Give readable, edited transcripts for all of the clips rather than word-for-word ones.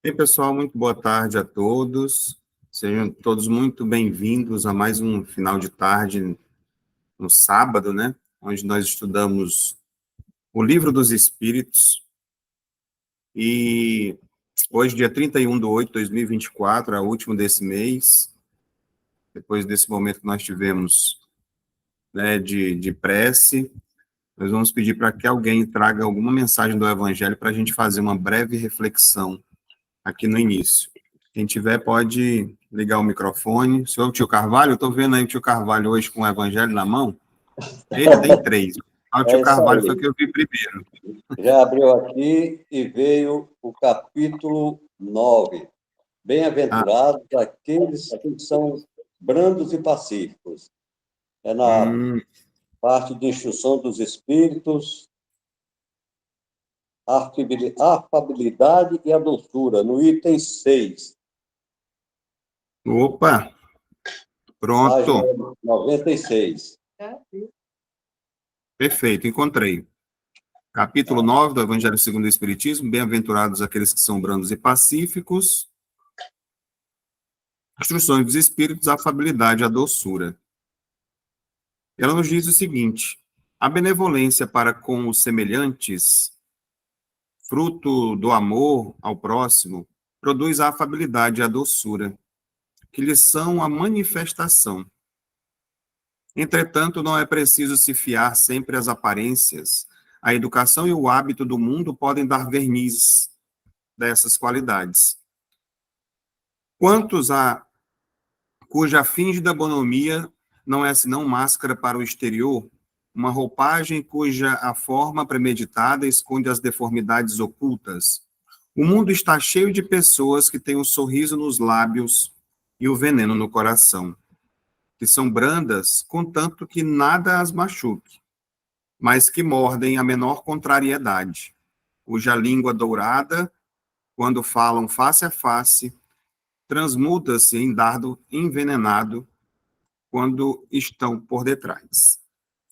Ei, pessoal, muito boa tarde a todos. Sejam todos muito bem-vindos a mais um final de tarde no sábado, né? Onde nós estudamos o Livro dos Espíritos. E hoje, dia 31/8/2024, é o último desse mês. Depois desse momento que nós tivemos, né, de prece, nós vamos pedir para que alguém traga alguma mensagem do Evangelho para a gente fazer uma breve reflexão aqui no início. Quem tiver pode ligar o microfone. O senhor Tio Carvalho, eu estou vendo aí o Tio Carvalho hoje com o evangelho na mão. Ele tem três. O Tio É isso Carvalho foi o aí. que eu vi primeiro. Já abriu aqui e veio o capítulo 9. Ah, Bem-aventurados aqueles que são brandos e pacíficos. É na hum, parte de instrução dos espíritos, a afabilidade e a doçura, no item 6, opa, página pronto. 96. Perfeito, encontrei. Capítulo 9 do Evangelho segundo o Espiritismo. Bem-aventurados aqueles que são brandos e pacíficos. Instruções dos Espíritos, a afabilidade e a doçura. Ela nos diz o seguinte: a benevolência para com os semelhantes, fruto do amor ao próximo, produz a afabilidade e a doçura, que lhes são a manifestação. Entretanto, não é preciso se fiar sempre às aparências. A educação e o hábito do mundo podem dar verniz dessas qualidades. Quantos a cuja fingida bonomia não é senão máscara para o exterior, uma roupagem cuja a forma premeditada esconde as deformidades ocultas. O mundo está cheio de pessoas que têm o sorriso nos lábios e o veneno no coração, que são brandas, contanto que nada as machuque, mas que mordem a menor contrariedade, cuja língua dourada, quando falam face a face, transmuda-se em dardo envenenado quando estão por detrás.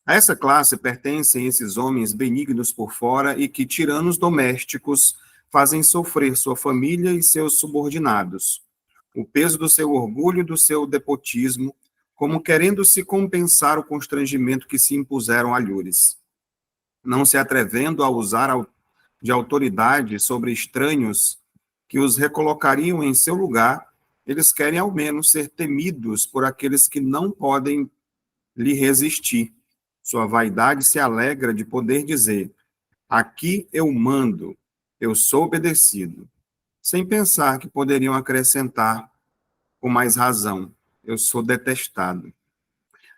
A essa classe pertencem esses homens benignos por fora e que, tiranos domésticos, fazem sofrer sua família e seus subordinados. O peso do seu orgulho e do seu despotismo, como querendo se compensar o constrangimento que se impuseram alhures. Não se atrevendo a usar de autoridade sobre estranhos que os recolocariam em seu lugar, eles querem ao menos ser temidos por aqueles que não podem lhe resistir. Sua vaidade se alegra de poder dizer: aqui eu mando, eu sou obedecido, sem pensar que poderiam acrescentar com mais razão: eu sou detestado.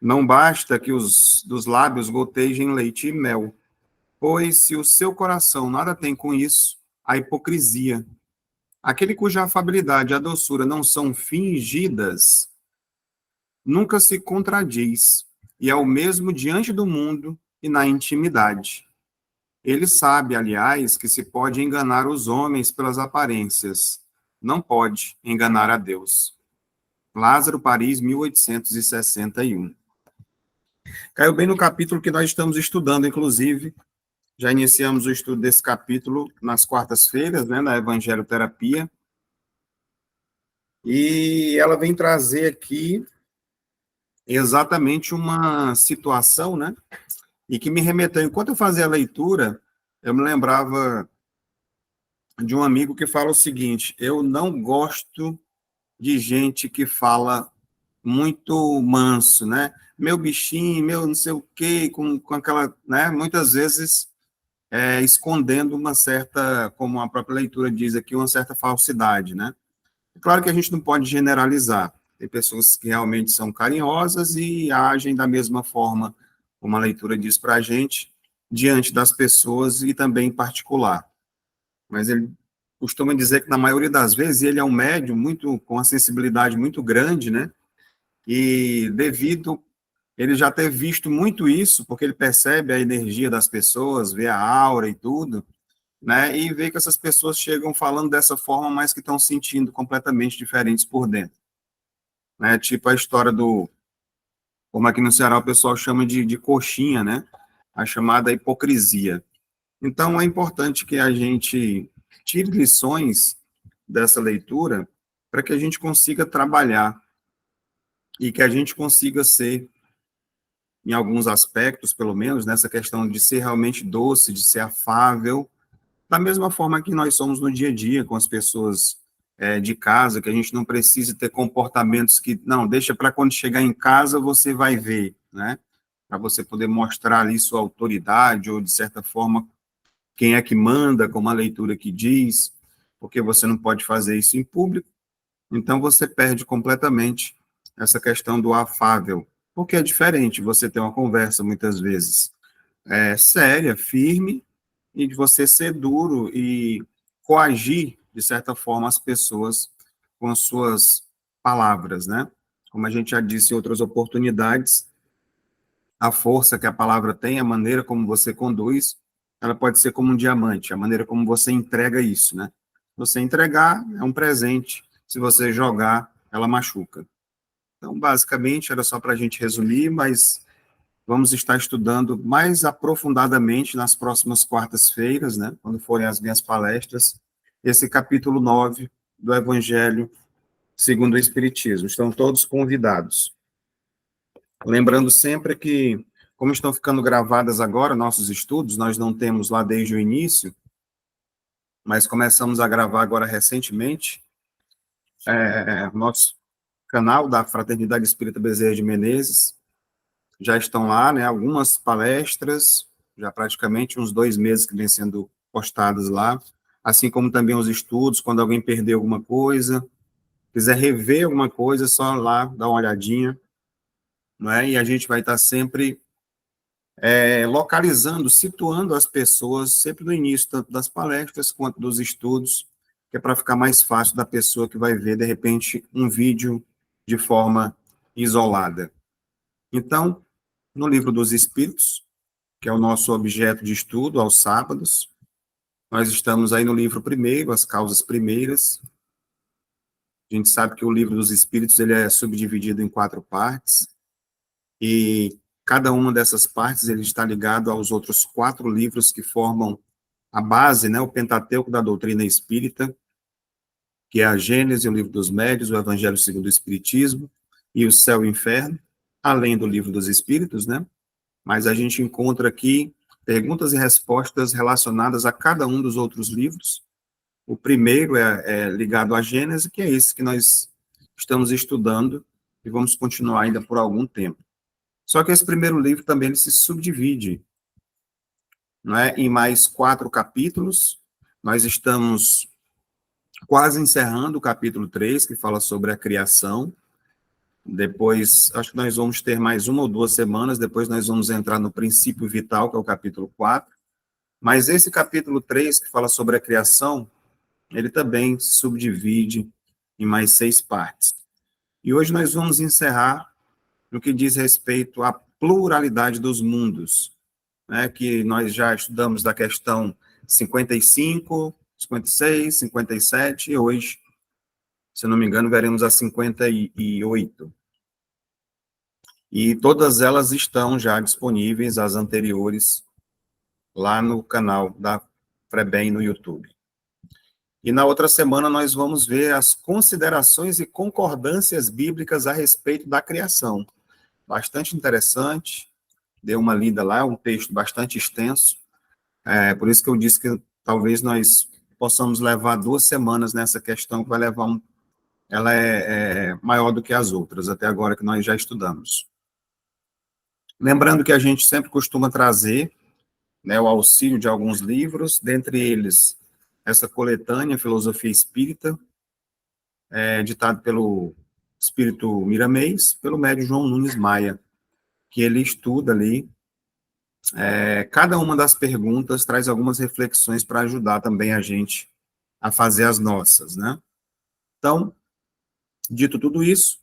Não basta que os dos lábios gotejem leite e mel, pois se o seu coração nada tem com isso, a hipocrisia. Aquele cuja afabilidade e a doçura não são fingidas, nunca se contradiz, e é o mesmo diante do mundo e na intimidade. Ele sabe, aliás, que se pode enganar os homens pelas aparências, não pode enganar a Deus. Lázaro, Paris, 1861. Caiu bem no capítulo que nós estamos estudando, inclusive. Já iniciamos o estudo desse capítulo nas quartas-feiras, né, na Evangelioterapia. E ela vem trazer aqui exatamente uma situação, né, e que me remeteu. Enquanto eu fazia a leitura, eu me lembrava de um amigo que fala o seguinte: eu não gosto de gente que fala muito manso, né? Meu bichinho, meu não sei o quê, com aquela, né? Muitas vezes escondendo uma certa, como a própria leitura diz aqui, uma certa falsidade, né? É claro que a gente não pode generalizar. Tem pessoas que realmente são carinhosas e agem da mesma forma, como a leitura diz para a gente, diante das pessoas e também em particular. Mas ele costuma dizer que, na maioria das vezes, ele é um médium muito, com uma sensibilidade muito grande, né? E devido ele já ter visto muito isso, porque ele percebe a energia das pessoas, vê a aura e tudo, né? E vê que essas pessoas chegam falando dessa forma, mas que estão sentindo completamente diferentes por dentro, né? Tipo a história do, como aqui no Ceará o pessoal chama de coxinha, né? A chamada hipocrisia. Então é importante que a gente tire lições dessa leitura para que a gente consiga trabalhar e que a gente consiga ser, em alguns aspectos, pelo menos, nessa questão de ser realmente doce, de ser afável, da mesma forma que nós somos no dia a dia com as pessoas de casa, que a gente não precisa ter comportamentos que, não, deixa para quando chegar em casa você vai ver, né? Para você poder mostrar ali sua autoridade, ou de certa forma, quem é que manda, como a leitura que diz, porque você não pode fazer isso em público, então você perde completamente essa questão do afável, porque é diferente você ter uma conversa, muitas vezes, séria, firme, e de você ser duro e coagir, de certa forma, as pessoas com as suas palavras, né? Como a gente já disse em outras oportunidades, a força que a palavra tem, a maneira como você conduz, ela pode ser como um diamante, a maneira como você entrega isso, né? Você entregar é um presente, se você jogar, ela machuca. Então, basicamente, era só para a gente resumir, mas vamos estar estudando mais aprofundadamente nas próximas quartas-feiras, né, quando forem as minhas palestras, esse capítulo 9 do Evangelho segundo o Espiritismo. Estão todos convidados. Lembrando sempre que, como estão ficando gravadas agora nossos estudos, nós não temos lá desde o início, mas começamos a gravar agora recentemente, nosso canal da Fraternidade Espírita Bezerra de Menezes, já estão lá, né, algumas palestras, já praticamente uns 2 meses que vem sendo postadas lá, assim como também os estudos, quando alguém perdeu alguma coisa, quiser rever alguma coisa, só lá dar uma olhadinha, não é? E a gente vai estar sempre localizando, situando as pessoas, sempre no início, tanto das palestras quanto dos estudos, que é para ficar mais fácil da pessoa que vai ver, de repente, um vídeo de forma isolada. Então, no Livro dos Espíritos, que é o nosso objeto de estudo aos sábados, nós estamos aí no livro primeiro, As Causas Primeiras. A gente sabe que o Livro dos Espíritos ele é subdividido em 4 partes, e cada uma dessas partes ele está ligado aos outros 4 livros que formam a base, né, o Pentateuco da doutrina espírita, que é a Gênese, o Livro dos Médiuns, o Evangelho segundo o Espiritismo e o Céu e o Inferno, além do Livro dos Espíritos, né? Mas a gente encontra aqui perguntas e respostas relacionadas a cada um dos outros livros. O primeiro é ligado à Gênese, que é esse que nós estamos estudando e vamos continuar ainda por algum tempo. Só que esse primeiro livro também ele se subdivide, não é, em mais 4 capítulos. Nós estamos quase encerrando o capítulo 3, que fala sobre a criação. Depois, acho que nós vamos ter mais 1 ou 2 semanas, depois nós vamos entrar no princípio vital, que é o capítulo 4. Mas esse capítulo 3, que fala sobre a criação, ele também se subdivide em mais 6 partes. E hoje nós vamos encerrar no que diz respeito à pluralidade dos mundos, né, que nós já estudamos da questão 55, 56, 57, e hoje, se não me engano, veremos a 58. E todas elas estão já disponíveis, as anteriores, lá no canal da FREBEM no YouTube. E na outra semana nós vamos ver as considerações e concordâncias bíblicas a respeito da criação. Bastante interessante, dei uma lida lá, é um texto bastante extenso, por isso que eu disse que talvez nós possamos levar 2 semanas nessa questão, que vai levar ela é maior do que as outras, até agora que nós já estudamos. Lembrando que a gente sempre costuma trazer, né, o auxílio de alguns livros, dentre eles essa coletânea Filosofia Espírita, ditado pelo Espírito Miramês, pelo médium João Nunes Maia, que ele estuda ali, cada uma das perguntas traz algumas reflexões para ajudar também a gente a fazer as nossas, né? Então, dito tudo isso,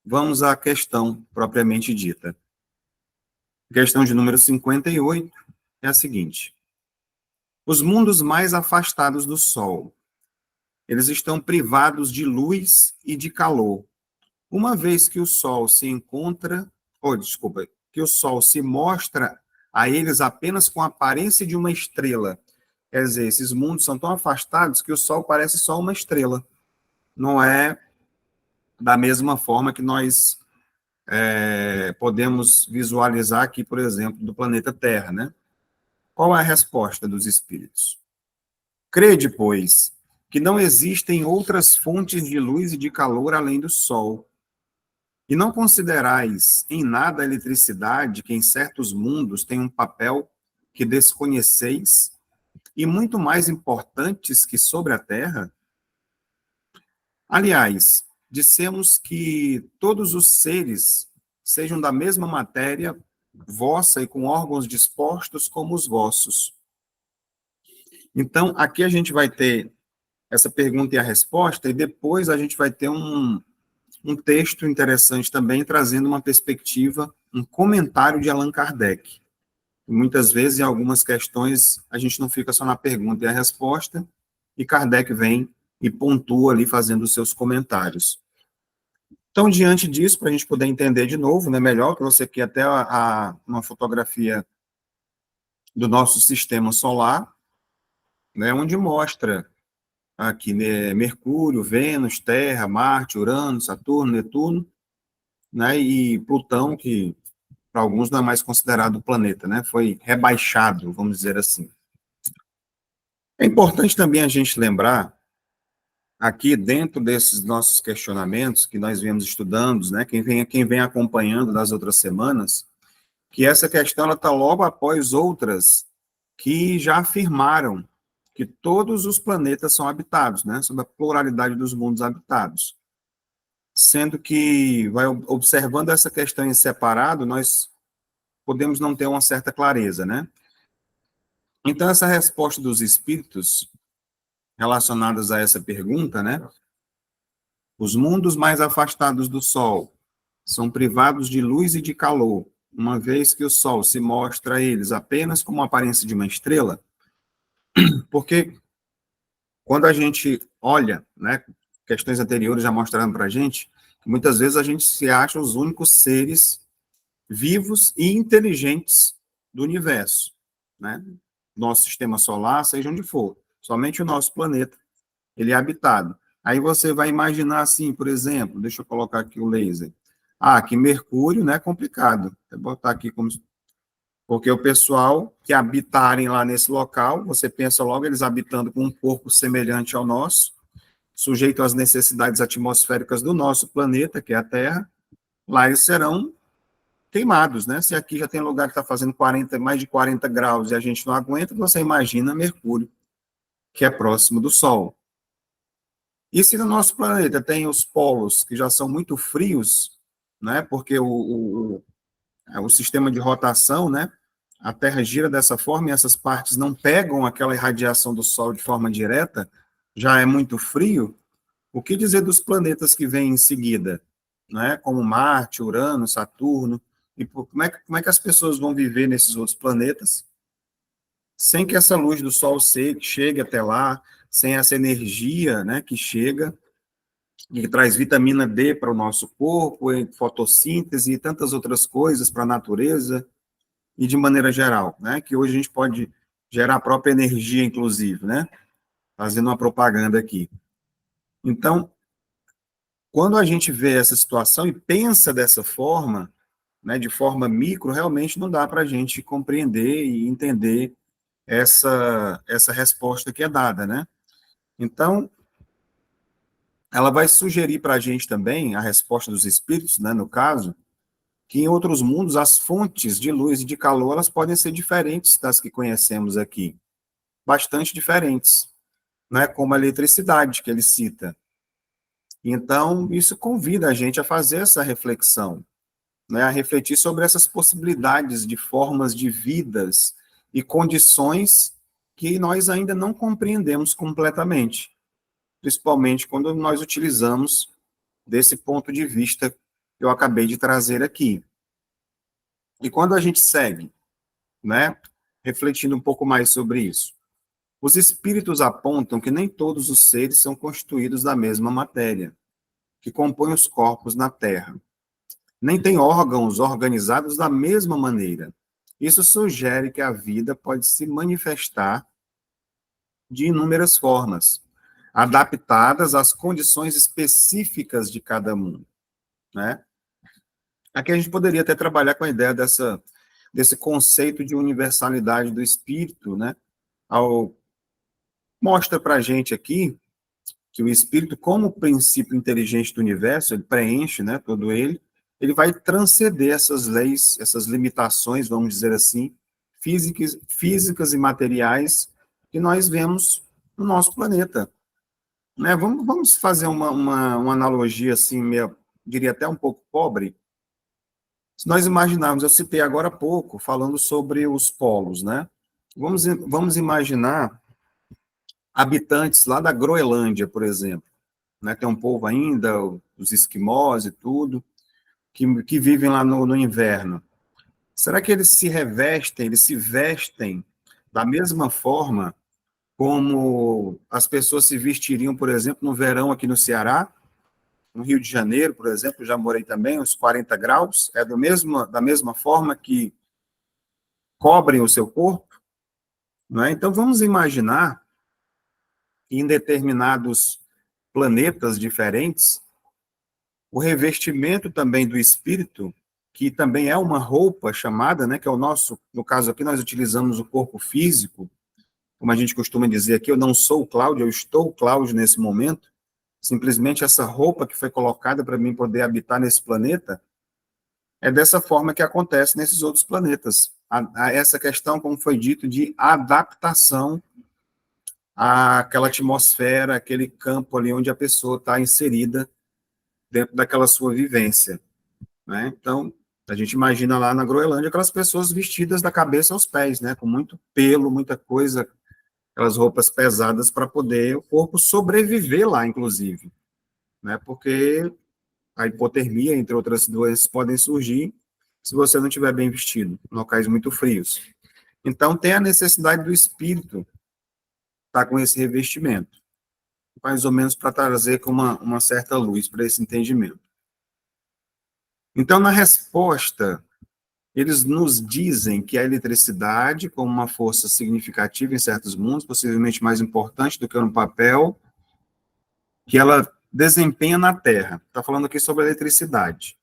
vamos à questão propriamente dita. A questão de número 58 é a seguinte: os mundos mais afastados do Sol, eles estão privados de luz e de calor, uma vez que o Sol se encontra, que o Sol se mostra a eles apenas com a aparência de uma estrela, Quer dizer, esses mundos são tão afastados que o Sol parece só uma estrela. Não é da mesma forma que nós podemos visualizar aqui, por exemplo, do planeta Terra, né? Qual é a resposta dos espíritos? Crede, pois, que não existem outras fontes de luz e de calor além do Sol, e não considerais em nada a eletricidade, que em certos mundos tem um papel que desconheceis, e muito mais importantes que sobre a Terra? Aliás, dissemos que todos os seres sejam da mesma matéria vossa e com órgãos dispostos como os vossos. Então, aqui a gente vai ter essa pergunta e a resposta, e depois a gente vai ter um texto interessante também, trazendo uma perspectiva, um comentário de Allan Kardec. Muitas vezes, em algumas questões, a gente não fica só na pergunta e a resposta, e Kardec vem e pontua ali, fazendo os seus comentários. Então, diante disso, para a gente poder entender de novo, né, melhor, que você quer até uma fotografia do nosso sistema solar, né, onde mostra aqui, né, Mercúrio, Vênus, Terra, Marte, Urano, Saturno, Netuno, né, e Plutão, que para alguns não é mais considerado planeta, né, foi rebaixado, vamos dizer assim. É importante também a gente lembrar, aqui dentro desses nossos questionamentos que nós viemos estudando, né, quem vem acompanhando das outras semanas, que essa questão está logo após outras que já afirmaram que todos os planetas são habitados, né, sobre a pluralidade dos mundos habitados. Sendo que, vai observando essa questão em separado, nós podemos não ter uma certa clareza, né? Então, essa resposta dos espíritos relacionadas a essa pergunta, né? Os mundos mais afastados do Sol são privados de luz e de calor, uma vez que o Sol se mostra a eles apenas como a aparência de uma estrela, porque quando a gente olha, né, questões anteriores já mostraram para a gente, que muitas vezes a gente se acha os únicos seres vivos e inteligentes do universo, né? Nosso sistema solar, seja onde for, somente o nosso planeta, ele é habitado. Aí você vai imaginar assim, por exemplo, deixa eu colocar aqui o laser. Ah, que Mercúrio, né, é complicado. Vou botar aqui como... Porque o pessoal que habitarem lá nesse local, você pensa logo eles habitando com um corpo semelhante ao nosso, sujeito às necessidades atmosféricas do nosso planeta, que é a Terra, lá eles serão queimados, né? Se aqui já tem lugar que está fazendo mais de 40 graus e a gente não aguenta, você imagina Mercúrio, que é próximo do Sol. E se no nosso planeta tem os polos que já são muito frios, né? Porque o sistema de rotação, né? A Terra gira dessa forma e essas partes não pegam aquela irradiação do Sol de forma direta, já é muito frio. O que dizer dos planetas que vêm em seguida, né? Como Marte, Urano, Saturno? E como é que as pessoas vão viver nesses outros planetas sem que essa luz do Sol chegue até lá, sem essa energia, né, que chega e que traz vitamina D para o nosso corpo, fotossíntese e tantas outras coisas para a natureza e de maneira geral, né, que hoje a gente pode gerar a própria energia, inclusive, né, fazendo uma propaganda aqui. Então, quando a gente vê essa situação e pensa dessa forma, né, de forma micro, realmente não dá para a gente compreender e entender essa resposta que é dada, né? Então, ela vai sugerir para a gente também, a resposta dos espíritos, né, no caso, que em outros mundos as fontes de luz e de calor elas podem ser diferentes das que conhecemos aqui, bastante diferentes, né, como a eletricidade que ele cita. Então, isso convida a gente a fazer essa reflexão, né, a refletir sobre essas possibilidades de formas de vidas e condições que nós ainda não compreendemos completamente, principalmente quando nós utilizamos desse ponto de vista que eu acabei de trazer aqui. E quando a gente segue, né, refletindo um pouco mais sobre isso, os espíritos apontam que nem todos os seres são constituídos da mesma matéria, que compõe os corpos na Terra. Nem tem órgãos organizados da mesma maneira. Isso sugere que a vida pode se manifestar de inúmeras formas, adaptadas às condições específicas de cada mundo, né? Aqui a gente poderia até trabalhar com a ideia desse conceito de universalidade do espírito, né? Mostra para a gente aqui que o espírito, como princípio inteligente do universo, ele preenche, né, todo ele vai transcender essas leis, essas limitações, vamos dizer assim, físicas e materiais que nós vemos no nosso planeta, né? Vamos fazer uma analogia assim, meio, diria até um pouco pobre. Se nós imaginarmos, eu citei agora há pouco, falando sobre os polos, né? Vamos imaginar habitantes lá da Groenlândia, por exemplo, né? Tem um povo ainda, os esquimós e tudo, que vivem lá no inverno. Será que eles se revestem, eles se vestem da mesma forma como as pessoas se vestiriam, por exemplo, no verão aqui no Ceará, no Rio de Janeiro, por exemplo, já morei também, uns 40 graus, da mesma forma que cobrem o seu corpo, não é? Então, vamos imaginar que em determinados planetas diferentes, o revestimento também do espírito, que também é uma roupa chamada, né, que é o nosso, no caso aqui, nós utilizamos o corpo físico, como a gente costuma dizer aqui, eu não sou o Cláudio, eu estou o Cláudio nesse momento, simplesmente essa roupa que foi colocada para mim poder habitar nesse planeta, é dessa forma que acontece nesses outros planetas. Essa questão, como foi dito, de adaptação àquela atmosfera, aquele campo ali onde a pessoa está inserida dentro daquela sua vivência, né? Então, a gente imagina lá na Groenlândia aquelas pessoas vestidas da cabeça aos pés, né? Com muito pelo, muita coisa, aquelas roupas pesadas para poder o corpo sobreviver lá, inclusive, né? Porque a hipotermia, entre outras doenças, podem surgir se você não estiver bem vestido, em locais muito frios. Então, tem a necessidade do espírito estar com esse revestimento, mais ou menos para trazer com uma certa luz para esse entendimento. Então, na resposta, eles nos dizem que a eletricidade, como uma força significativa em certos mundos, possivelmente mais importante do que no papel, que ela desempenha na Terra. Está falando aqui sobre a eletricidade.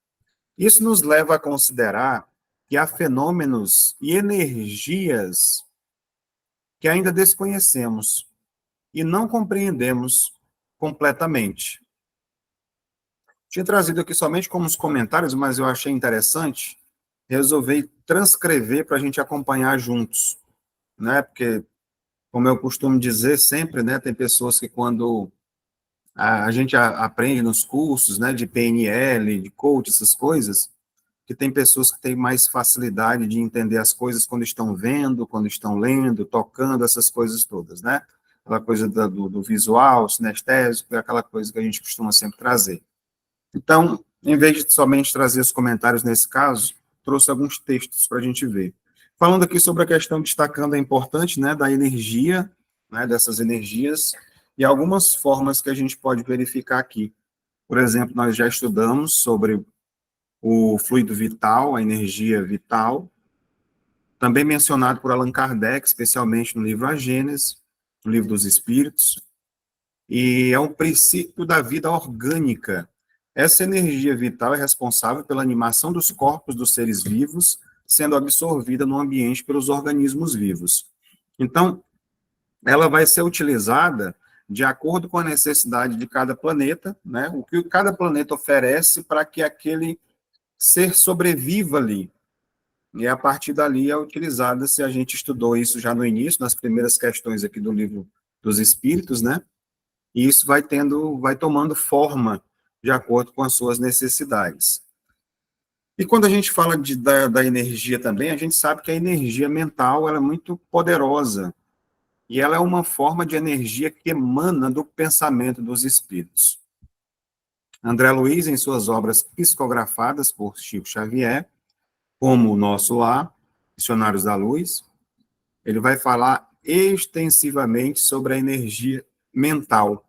Isso nos leva a considerar que há fenômenos e energias que ainda desconhecemos e não compreendemos completamente. Tinha trazido aqui somente como os comentários, mas eu achei interessante, resolvi transcrever para a gente acompanhar juntos, né? Porque, como eu costumo dizer sempre, né, tem pessoas que quando a gente aprende nos cursos, né, de PNL, de coach, essas coisas, que tem pessoas que têm mais facilidade de entender as coisas quando estão vendo, quando estão lendo, tocando, essas coisas todas, né? Aquela coisa do visual, sinestésico, aquela coisa que a gente costuma sempre trazer. Então, em vez de somente trazer os comentários nesse caso, trouxe alguns textos para a gente ver. Falando aqui sobre a questão, destacando a importante, né, da energia, né, dessas energias, e algumas formas que a gente pode verificar aqui. Por exemplo, nós já estudamos sobre o fluido vital, a energia vital, também mencionado por Allan Kardec, especialmente no livro A Gênese, no livro dos Espíritos, e é um princípio da vida orgânica. Essa energia vital é responsável pela animação dos corpos dos seres vivos, sendo absorvida no ambiente pelos organismos vivos. Então, ela vai ser utilizada de acordo com a necessidade de cada planeta, né? O que cada planeta oferece para que aquele ser sobreviva ali. E a partir dali é utilizada, se a gente estudou isso já no início, nas primeiras questões aqui do livro dos Espíritos, né? E isso vai tomando forma de acordo com as suas necessidades. E quando a gente fala da energia também, a gente sabe que a energia mental ela é muito poderosa, e ela é uma forma de energia que emana do pensamento dos espíritos. André Luiz, em suas obras psicografadas por Chico Xavier, como o nosso Lar, Dicionários da Luz, ele vai falar extensivamente sobre a energia mental,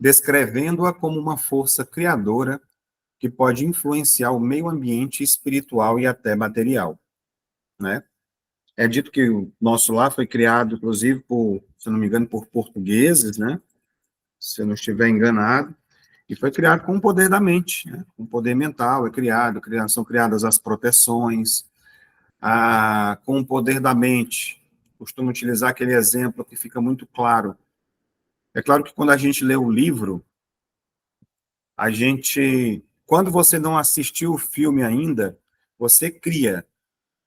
descrevendo-a como uma força criadora que pode influenciar o meio ambiente espiritual e até material, né? É dito que o nosso lar foi criado, inclusive, por, se eu não me engano, por portugueses, né? Se eu não estiver enganado, e foi criado com o poder da mente, né? Com o poder mental são criadas as proteções, com o poder da mente. Costumo utilizar aquele exemplo que fica muito claro. É claro que quando a gente lê o livro, quando você não assistiu o filme ainda, você cria,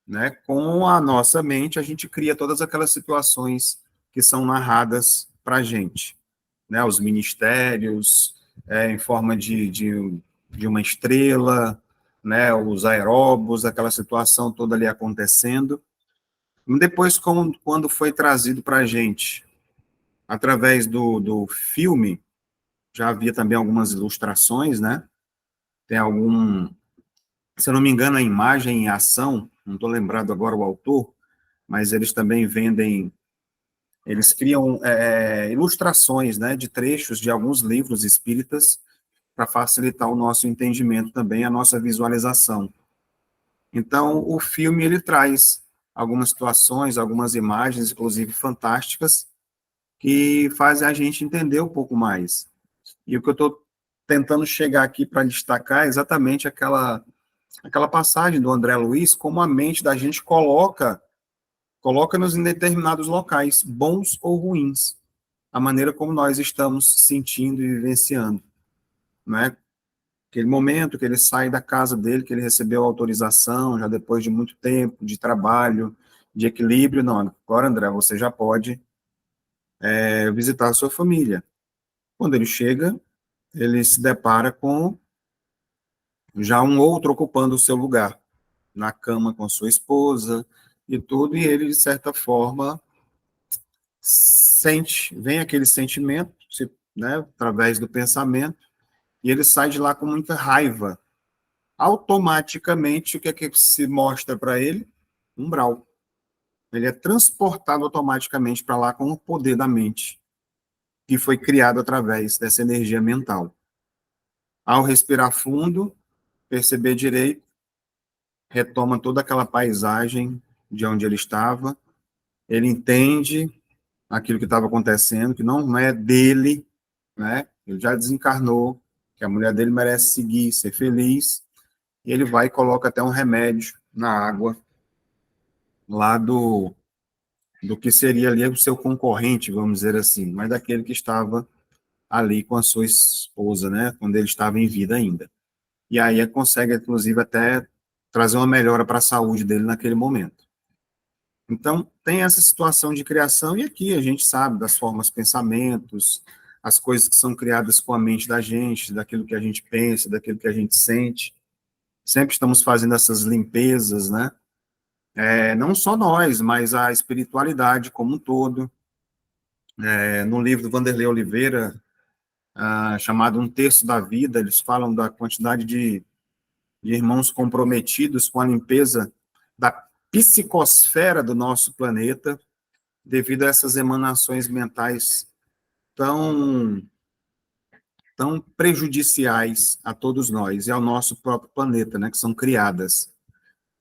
né? Com a nossa mente, a gente cria todas aquelas situações que são narradas para a gente, né? Os ministérios, em forma de uma estrela, né? Os aeróbos, aquela situação toda ali acontecendo. Depois, quando foi trazido para a gente, através do filme, já havia também algumas ilustrações, né? Tem se eu não me engano, a imagem em ação, não estou lembrado agora o autor, mas eles também eles criam ilustrações, né, de trechos de alguns livros espíritas para facilitar o nosso entendimento também, a nossa visualização. Então, o filme, ele traz algumas situações, algumas imagens, inclusive fantásticas, que fazem a gente entender um pouco mais. E o que eu estou tentando chegar aqui para destacar é exatamente aquela passagem do André Luiz, como a mente da gente coloca-nos em determinados locais, bons ou ruins, a maneira como nós estamos sentindo e vivenciando, né? Aquele momento que ele sai da casa dele, que ele recebeu autorização, já depois de muito tempo, de trabalho, de equilíbrio, não, agora, André, você já pode visitar a sua família. Quando ele chega, ele se depara com já um outro ocupando o seu lugar, na cama com a sua esposa e tudo, e ele, de certa forma, vem aquele sentimento, né, através do pensamento, e ele sai de lá com muita raiva. Automaticamente, o que é que se mostra para ele? Umbral. Ele é transportado automaticamente para lá com o poder da mente, que foi criado através dessa energia mental. Ao respirar fundo, perceber direito, retoma toda aquela paisagem de onde ele estava, ele entende aquilo que estava acontecendo, que não é dele, né? Ele já desencarnou, que a mulher dele merece seguir, ser feliz, e ele vai e coloca até um remédio na água lá do que seria ali o seu concorrente, vamos dizer assim, mas daquele que estava ali com a sua esposa, né? Quando ele estava em vida ainda. E aí consegue, inclusive, até trazer uma melhora para a saúde dele naquele momento. Então, tem essa situação de criação, e aqui a gente sabe das formas pensamentos, as coisas que são criadas com a mente da gente, daquilo que a gente pensa, daquilo que a gente sente. Sempre estamos fazendo essas limpezas, né? Não só nós, mas a espiritualidade como um todo. No livro do Vanderlei Oliveira, chamado Um Terço da Vida, eles falam da quantidade de irmãos comprometidos com a limpeza da psicosfera do nosso planeta, devido a essas emanações mentais tão, tão prejudiciais a todos nós e ao nosso próprio planeta, né, que são criadas.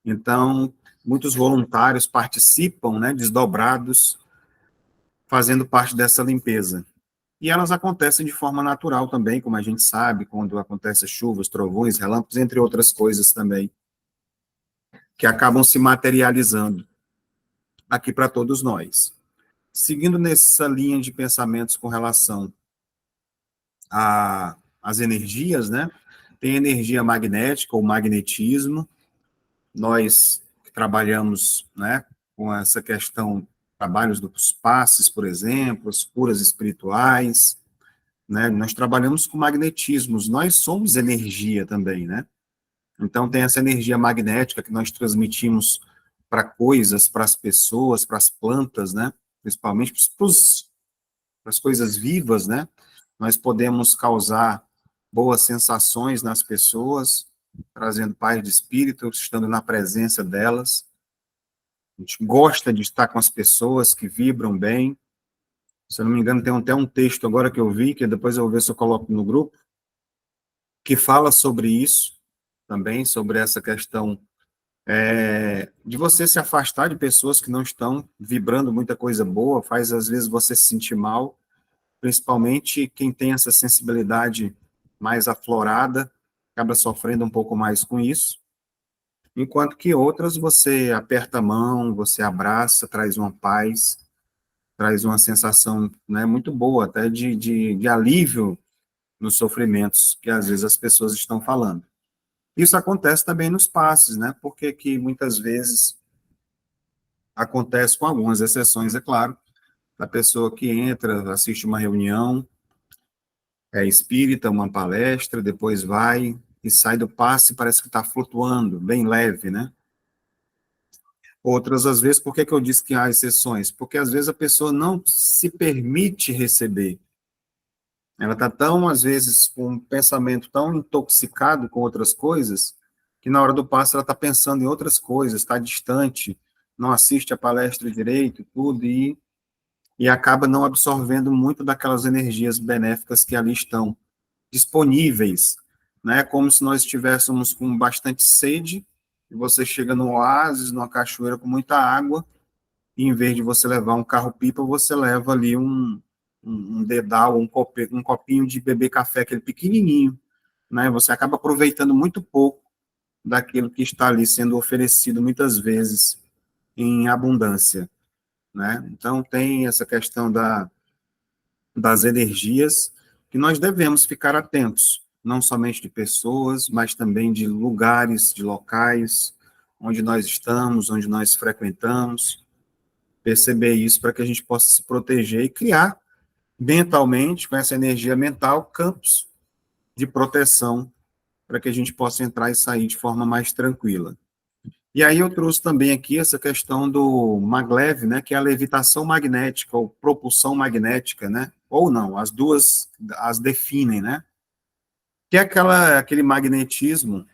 Então, muitos voluntários participam, né, desdobrados, fazendo parte dessa limpeza. E elas acontecem de forma natural também, como a gente sabe, quando acontecem chuvas, trovões, relâmpagos, entre outras coisas também, que acabam se materializando aqui para todos nós. Seguindo nessa linha de pensamentos com relação às energias, né? Tem energia magnética, ou magnetismo. Nós que trabalhamos, né, com essa questão, trabalhos dos passes, por exemplo, as curas espirituais, né? Nós trabalhamos com magnetismos, nós somos energia também, né? Então, tem essa energia magnética que nós transmitimos para coisas, para as pessoas, para as plantas, né? Principalmente para as coisas vivas, né? Nós podemos causar boas sensações nas pessoas, trazendo paz de espírito, estando na presença delas. A gente gosta de estar com as pessoas que vibram bem. Se eu não me engano, tem até um texto agora que eu vi, que depois eu vou ver se eu coloco no grupo, que fala sobre isso também, sobre essa questão De você se afastar de pessoas que não estão vibrando muita coisa boa, faz às vezes você se sentir mal, principalmente quem tem essa sensibilidade mais aflorada, acaba sofrendo um pouco mais com isso, enquanto que outras você aperta a mão, você abraça, traz uma paz, traz uma sensação, né, muito boa, até de alívio nos sofrimentos que às vezes as pessoas estão falando. Isso acontece também nos passes, né? Porque que muitas vezes acontece com algumas exceções, é claro, da pessoa que entra, assiste uma reunião, é espírita, uma palestra, depois vai e sai do passe, parece que está flutuando, bem leve, né? Outras, às vezes, por que eu disse que há exceções? Porque, às vezes, a pessoa não se permite receber. Ela está tão, às vezes, com um pensamento tão intoxicado com outras coisas, que na hora do passe ela está pensando em outras coisas, está distante, não assiste a palestra direito, tudo, e acaba não absorvendo muito daquelas energias benéficas que ali estão disponíveis, né? Como se nós estivéssemos com bastante sede, e você chega no oásis, numa cachoeira com muita água, e em vez de você levar um carro-pipa, você leva ali um dedal, um copinho de beber café, aquele pequenininho, né? Você acaba aproveitando muito pouco daquilo que está ali sendo oferecido muitas vezes em abundância, né? Então tem essa questão das energias que nós devemos ficar atentos, não somente de pessoas, mas também de lugares, de locais onde nós estamos, onde nós frequentamos, perceber isso para que a gente possa se proteger e criar mentalmente, com essa energia mental, campos de proteção para que a gente possa entrar e sair de forma mais tranquila. E aí eu trouxe também aqui essa questão do maglev, né, que é a levitação magnética ou propulsão magnética, né? Ou não, as duas as definem, né? Que é aquele magnetismo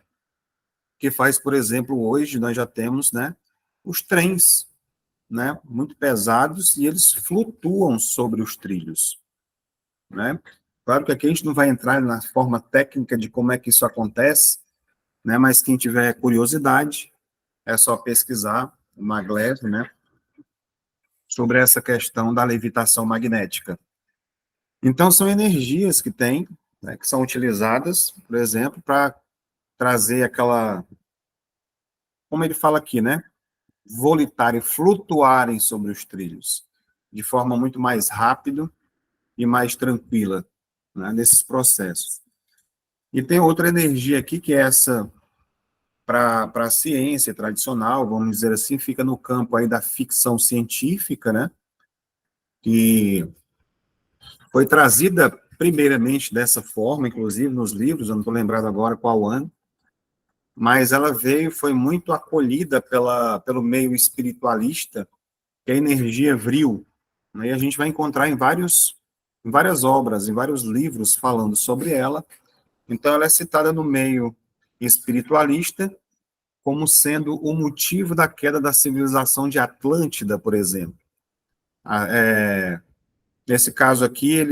que faz, por exemplo, hoje nós já temos, né, os trens, né, muito pesados e eles flutuam sobre os trilhos, né? Claro que aqui a gente não vai entrar na forma técnica de como é que isso acontece, né, mas quem tiver curiosidade, é só pesquisar o maglev, né, sobre essa questão da levitação magnética. Então, são energias que tem, né, que são utilizadas, por exemplo, para trazer aquela, como ele fala aqui, né, volitarem, flutuarem sobre os trilhos, de forma muito mais rápida e mais tranquila, né, nesses processos. E tem outra energia aqui, que é essa para a ciência tradicional, vamos dizer assim, fica no campo aí da ficção científica, né, que foi trazida primeiramente dessa forma, inclusive nos livros, eu não estou lembrado agora qual ano, mas ela veio, foi muito acolhida pelo meio espiritualista, que é a energia vril, né, e a gente vai encontrar em várias obras, em vários livros falando sobre ela. Então, ela é citada no meio espiritualista como sendo o motivo da queda da civilização de Atlântida, por exemplo. Nesse caso aqui,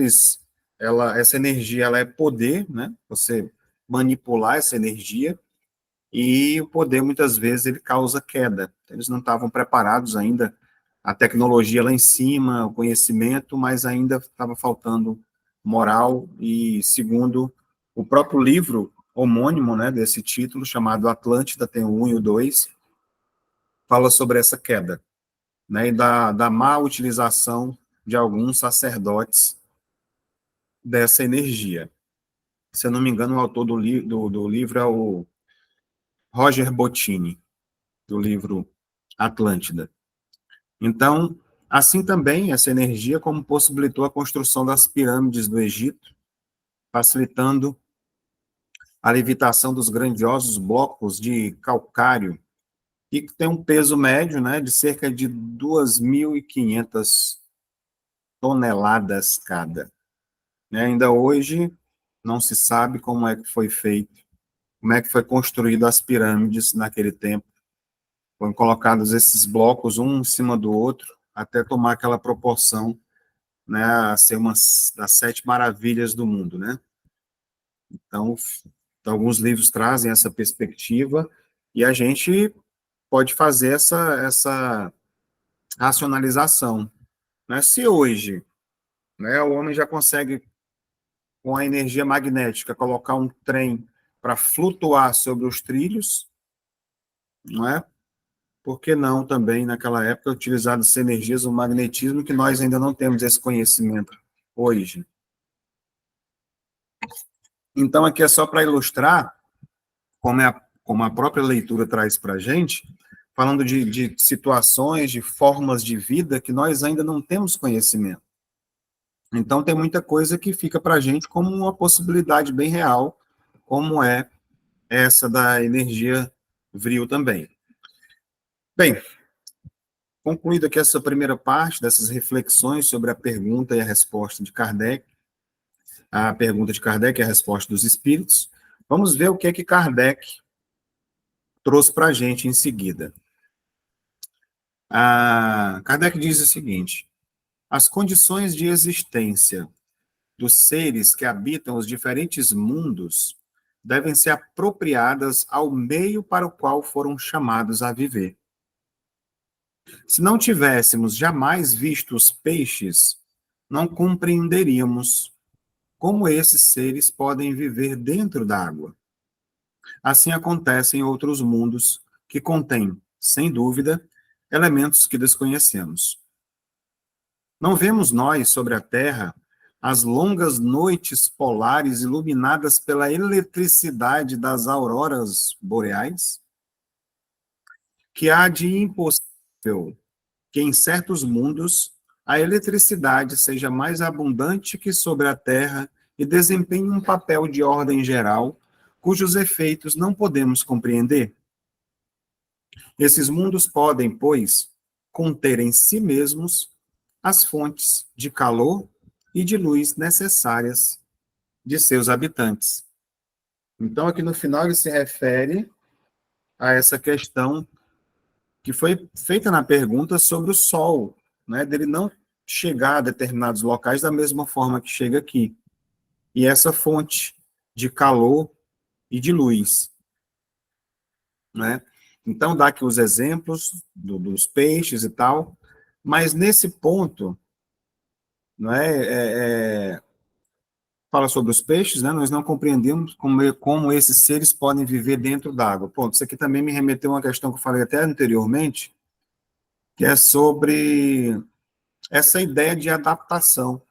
essa energia ela é poder, né? Você manipular essa energia, e o poder, muitas vezes, ele causa queda. Eles não estavam preparados ainda, a tecnologia lá em cima, o conhecimento, mas ainda estava faltando moral, e segundo o próprio livro homônimo, né, desse título, chamado Atlântida, tem o 1 e o 2, fala sobre essa queda, né, e da má utilização de alguns sacerdotes dessa energia. Se eu não me engano, o autor do livro é o Roger Bottini, do livro Atlântida. Então, assim também, essa energia como possibilitou a construção das pirâmides do Egito, facilitando a levitação dos grandiosos blocos de calcário, e que tem um peso médio, né, de cerca de 2.500 toneladas cada. Ainda hoje, não se sabe como é que foi feito, como é que foi construído as pirâmides naquele tempo. Foram colocados esses blocos um em cima do outro, até tomar aquela proporção, né, a ser uma das 7 maravilhas do mundo, né? Então, alguns livros trazem essa perspectiva, e a gente pode fazer essa racionalização, né? Se hoje, né, o homem já consegue, com a energia magnética, colocar um trem para flutuar sobre os trilhos, não é? Por que não também, naquela época, utilizar essas energias, o magnetismo, que nós ainda não temos esse conhecimento hoje? Então, aqui é só para ilustrar como a própria leitura traz para a gente, falando de situações, de formas de vida que nós ainda não temos conhecimento. Então, tem muita coisa que fica para a gente como uma possibilidade bem real, como é essa da energia vril também. Bem, concluída aqui essa primeira parte dessas reflexões sobre a pergunta e a resposta de Kardec, a pergunta de Kardec e a resposta dos espíritos, vamos ver o que é que Kardec trouxe para a gente em seguida. Kardec diz o seguinte: as condições de existência dos seres que habitam os diferentes mundos devem ser apropriadas ao meio para o qual foram chamados a viver. Se não tivéssemos jamais visto os peixes, não compreenderíamos como esses seres podem viver dentro da água. Assim acontece em outros mundos que contêm, sem dúvida, elementos que desconhecemos. Não vemos nós sobre a Terra as longas noites polares iluminadas pela eletricidade das auroras boreais? Que há de impossível que em certos mundos a eletricidade seja mais abundante que sobre a Terra e desempenhe um papel de ordem geral, cujos efeitos não podemos compreender. Esses mundos podem, pois, conter em si mesmos as fontes de calor e de luz necessárias de seus habitantes. Então, aqui no final, ele se refere a essa questão que foi feita na pergunta sobre o Sol, né, dele não chegar a determinados locais da mesma forma que chega aqui. E essa fonte de calor e de luz, né? Então, dá aqui os exemplos dos peixes e tal, mas nesse ponto, não fala sobre os peixes, né? Nós não compreendemos como esses seres podem viver dentro d'água. Pronto, isso aqui também me remeteu a uma questão que eu falei até anteriormente, que é sobre essa ideia de adaptação,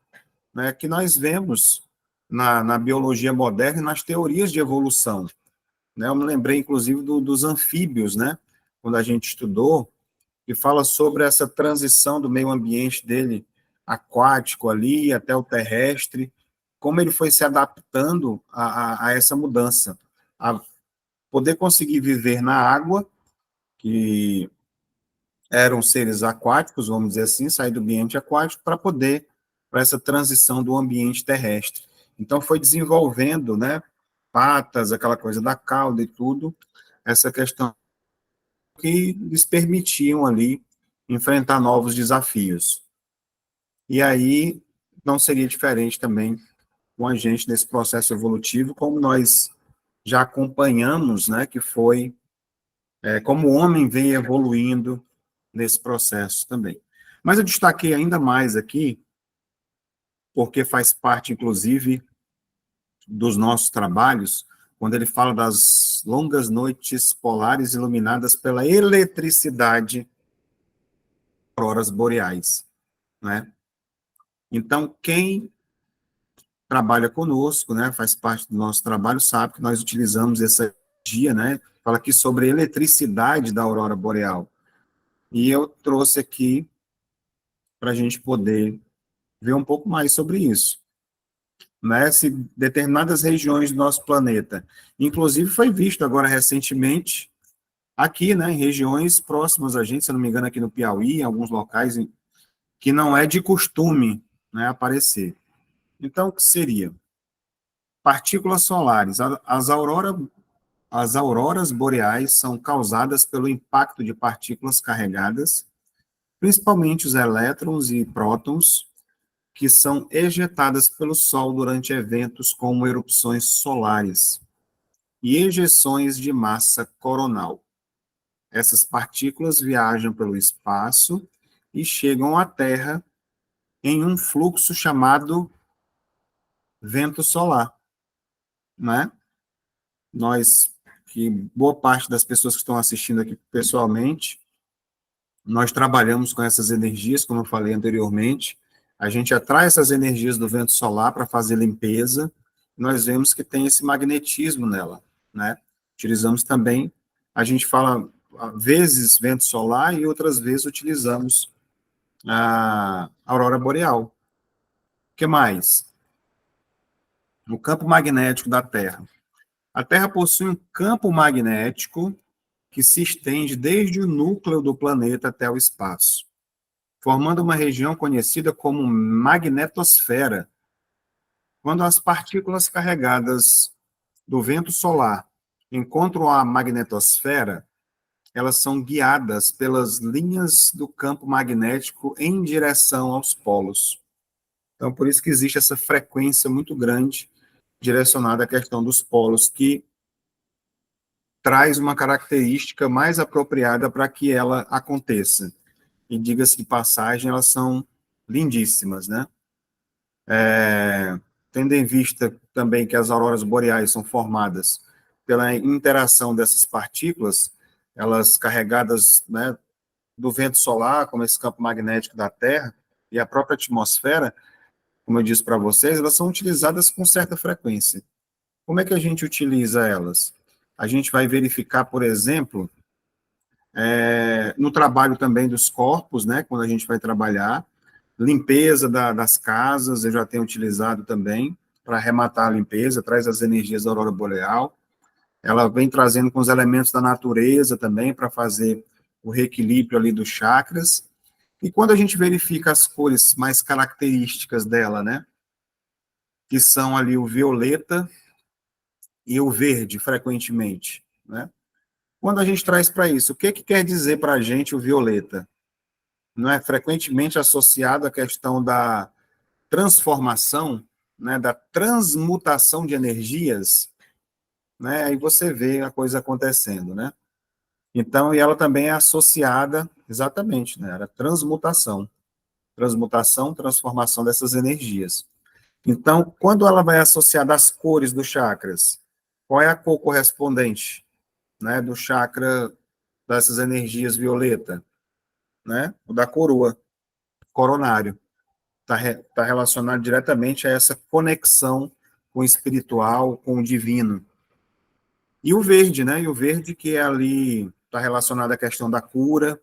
né, que nós vemos na biologia moderna e nas teorias de evolução. Né? Eu me lembrei, inclusive, dos anfíbios, né, quando a gente estudou, que fala sobre essa transição do meio ambiente dele aquático ali até o terrestre, como ele foi se adaptando a essa mudança, a poder conseguir viver na água, que eram seres aquáticos, vamos dizer assim, sair do ambiente aquático para essa transição do ambiente terrestre. Então, foi desenvolvendo, né, patas, aquela coisa da cauda e tudo, essa questão que lhes permitiam ali enfrentar novos desafios. E aí, não seria diferente também com a gente nesse processo evolutivo, como nós já acompanhamos, né, que foi como o homem vem evoluindo nesse processo também. Mas eu destaquei ainda mais aqui, porque faz parte, inclusive, dos nossos trabalhos, quando ele fala das longas noites polares iluminadas pela eletricidade das auroras boreais, né? Então, quem trabalha conosco, né, faz parte do nosso trabalho, sabe que nós utilizamos essa energia, né? Fala aqui sobre a eletricidade da aurora boreal. E eu trouxe aqui para a gente poder ver um pouco mais sobre isso. Né? Se determinadas regiões do nosso planeta, inclusive foi visto agora recentemente, aqui, né, em regiões próximas a gente, se eu não me engano, aqui no Piauí, em alguns locais, que não é de costume, né, aparecer. Então, o que seria? Partículas solares. As auroras boreais são causadas pelo impacto de partículas carregadas, principalmente os elétrons e prótons, que são ejetadas pelo Sol durante eventos como erupções solares e ejeções de massa coronal. essas partículas viajam pelo espaço e chegam à Terra em um fluxo chamado vento solar, né? Nós, que boa parte das pessoas que estão assistindo aqui pessoalmente, nós trabalhamos com essas energias, como eu falei anteriormente. A gente atrai essas energias do vento solar para fazer limpeza. Nós vemos que tem esse magnetismo nela, né? Utilizamos também, a gente fala, vezes vento solar e outras vezes utilizamos a aurora boreal. O que mais? O campo magnético da Terra. A Terra possui um campo magnético que se estende desde o núcleo do planeta até o espaço, formando uma região conhecida como magnetosfera. Quando as partículas carregadas do vento solar encontram a magnetosfera, elas são guiadas pelas linhas do campo magnético em direção aos polos. Então, por isso que existe essa frequência muito grande direcionada à questão dos polos, que traz uma característica mais apropriada para que ela aconteça. E diga-se de passagem, elas são lindíssimas, né? Tendo em vista também que as auroras boreais são formadas pela interação dessas partículas, elas carregadas, né, do vento solar, como esse campo magnético da Terra, e a própria atmosfera, como eu disse para vocês, elas são utilizadas com certa frequência. Como é que a gente utiliza elas? A gente vai verificar, por exemplo, no trabalho também dos corpos, né, quando a gente vai trabalhar, limpeza das casas, eu já tenho utilizado também, para arrematar a limpeza, traz as energias da aurora boreal, ela vem trazendo com os elementos da natureza também, para fazer o reequilíbrio ali dos chakras, e quando a gente verifica as cores mais características dela, né, que são ali o violeta e o verde, frequentemente, né, quando a gente traz para isso, o que quer dizer para a gente o violeta? Não é frequentemente associado à questão da transformação, né, da transmutação de energias, né, aí você vê a coisa acontecendo, né? Então, e ela também é associada, exatamente, né, a transmutação, transformação dessas energias. Então, quando ela vai associada às cores dos chakras, qual é a cor correspondente, né, do chakra dessas energias violeta, né? O da coroa, coronário. Está relacionado diretamente a essa conexão com o espiritual, com o divino. E o verde, né? E o verde que é ali, está relacionado à questão da cura.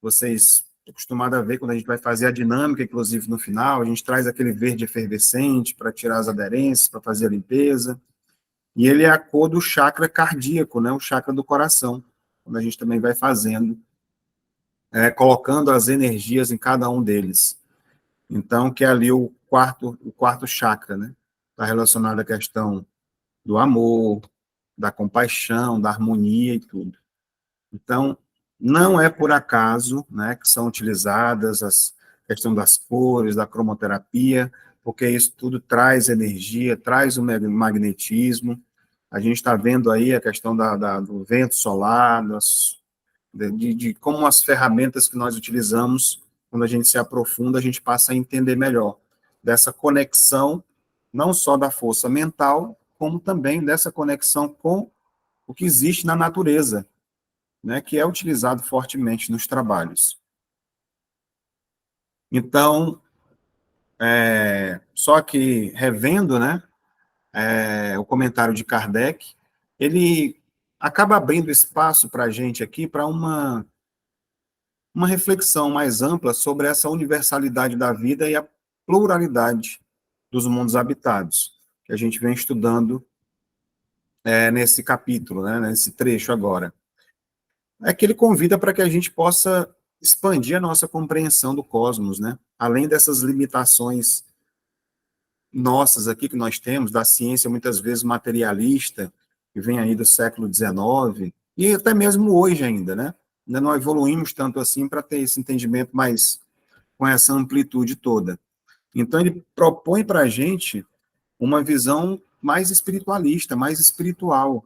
Vocês estão acostumados a ver quando a gente vai fazer a dinâmica, inclusive no final, a gente traz aquele verde efervescente para tirar as aderências, para fazer a limpeza. E ele é a cor do chakra cardíaco, né? O chakra do coração, quando a gente também vai fazendo, colocando as energias em cada um deles. Então, que é ali o quarto chakra, né? Está relacionado à questão do amor, da compaixão, da harmonia e tudo. Então, não é por acaso, né, que são utilizadas a questão das cores, da cromoterapia, porque isso tudo traz energia, traz o magnetismo. A gente está vendo aí a questão do vento solar, de como as ferramentas que nós utilizamos, quando a gente se aprofunda, a gente passa a entender melhor dessa conexão, não só da força mental, como também dessa conexão com o que existe na natureza, né, que é utilizado fortemente nos trabalhos. Então, só que revendo, né, o comentário de Kardec, ele acaba abrindo espaço para a gente aqui para uma reflexão mais ampla sobre essa universalidade da vida e a pluralidade dos mundos habitados, que a gente vem estudando nesse capítulo, né, nesse trecho agora. É que ele convida para que a gente possa expandir a nossa compreensão do cosmos, né? Além dessas limitações nossas aqui que nós temos, da ciência muitas vezes materialista, que vem aí do século XIX, e até mesmo hoje ainda, né? Ainda não evoluímos tanto assim para ter esse entendimento mais com essa amplitude toda. Então, ele propõe para a gente uma visão mais espiritualista, mais espiritual,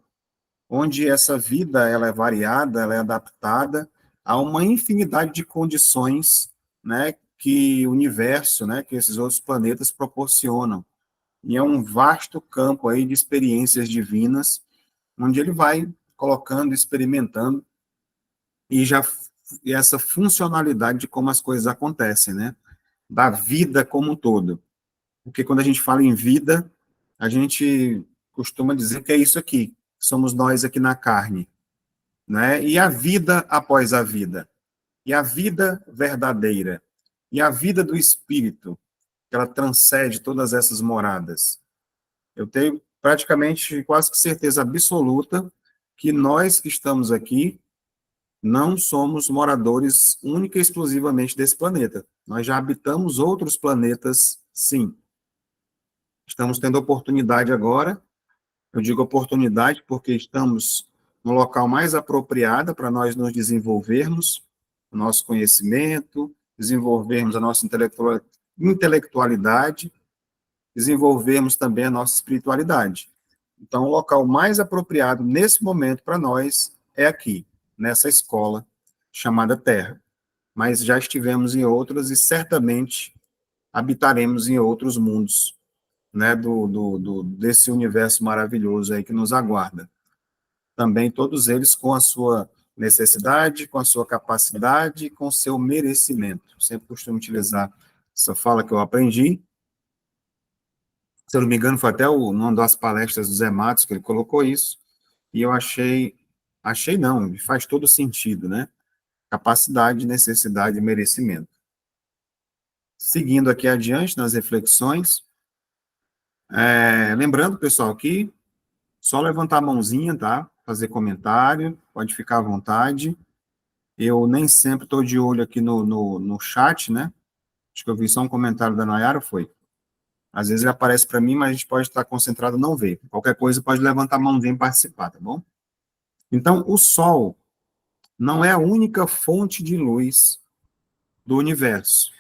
onde essa vida ela é variada, ela é adaptada a uma infinidade de condições, né, que o universo, né, que esses outros planetas proporcionam. E é um vasto campo aí de experiências divinas, onde ele vai colocando, experimentando, e já e essa funcionalidade de como as coisas acontecem, né, da vida como um todo. Porque quando a gente fala em vida, a gente costuma dizer que é isso aqui, somos nós aqui na carne, né? E a vida após a vida, e a vida verdadeira, e a vida do espírito, que ela transcende todas essas moradas. Eu tenho praticamente quase que certeza absoluta que nós que estamos aqui não somos moradores única e exclusivamente desse planeta. Nós já habitamos outros planetas, sim. Estamos tendo oportunidade agora. Eu digo oportunidade porque estamos no local mais apropriado para nós nos desenvolvermos, o nosso conhecimento, desenvolvermos a nossa intelectualidade, desenvolvermos também a nossa espiritualidade. Então, o local mais apropriado nesse momento para nós é aqui, nessa escola chamada Terra. Mas já estivemos em outras e certamente habitaremos em outros mundos, né, desse universo maravilhoso aí que nos aguarda. Também todos eles com a sua necessidade, com a sua capacidade, com o seu merecimento. Sempre costumo utilizar essa fala que eu aprendi. Se eu não me engano, foi até numa das palestras do Zé Matos que ele colocou isso, e eu achei não, faz todo sentido, né? Capacidade, necessidade e merecimento. Seguindo aqui adiante nas reflexões, lembrando, pessoal, que só levantar a mãozinha, tá? Fazer comentário, pode ficar à vontade. Eu nem sempre estou de olho aqui no chat, né? Acho que eu vi só um comentário da Nayara, foi. Às vezes ele aparece para mim, mas a gente pode estar concentrado e não ver. Qualquer coisa pode levantar a mãozinha e participar, tá bom? Então, o Sol não é a única fonte de luz do universo.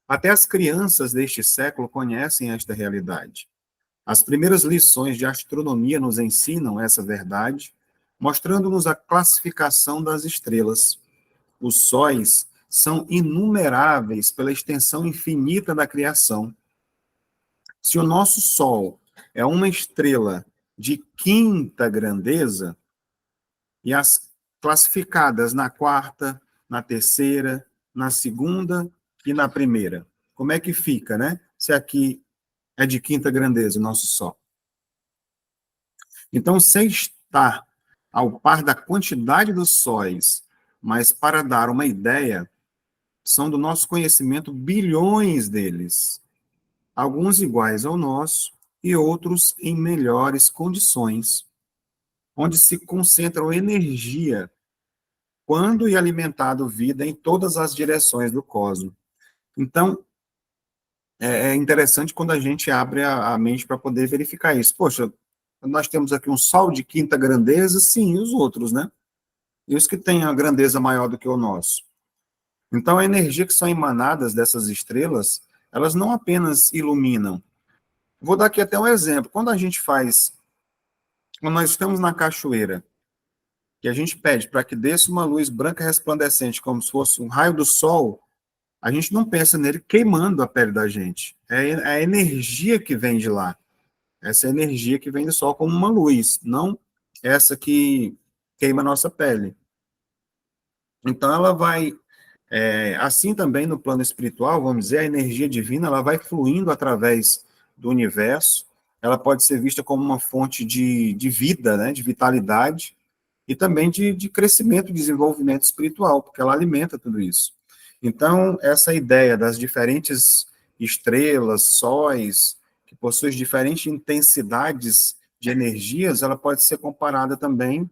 Até as crianças deste século conhecem esta realidade. As primeiras lições de astronomia nos ensinam essa verdade, mostrando-nos a classificação das estrelas. Os sóis são inumeráveis pela extensão infinita da criação. Se o nosso Sol é uma estrela de quinta grandeza, e as classificadas na quarta, na terceira, na segunda e na primeira, como é que fica, né? Se aqui é de quinta grandeza o nosso Sol. Então, sem estar ao par da quantidade dos sóis, mas para dar uma ideia, são do nosso conhecimento bilhões deles, alguns iguais ao nosso e outros em melhores condições, onde se concentram energia quando e alimentado vida em todas as direções do cosmos. Então, é interessante quando a gente abre a mente para poder verificar isso. Poxa, nós temos aqui um Sol de quinta grandeza, sim, e os outros, né? E os que têm a grandeza maior do que o nosso. Então, a energia que são emanadas dessas estrelas, elas não apenas iluminam. Vou dar aqui até um exemplo. Quando nós estamos na cachoeira, e a gente pede para que desça uma luz branca resplandecente, como se fosse um raio do sol, a gente não pensa nele queimando a pele da gente. É a energia que vem de lá. Essa energia que vem do sol como uma luz, não essa que queima a nossa pele. Então, ela vai, assim também no plano espiritual, vamos dizer, a energia divina, ela vai fluindo através do universo, ela pode ser vista como uma fonte de vida, né, de vitalidade, e também de crescimento e desenvolvimento espiritual, porque ela alimenta tudo isso. Então, essa ideia das diferentes estrelas, sóis, que possuem diferentes intensidades de energias, ela pode ser comparada também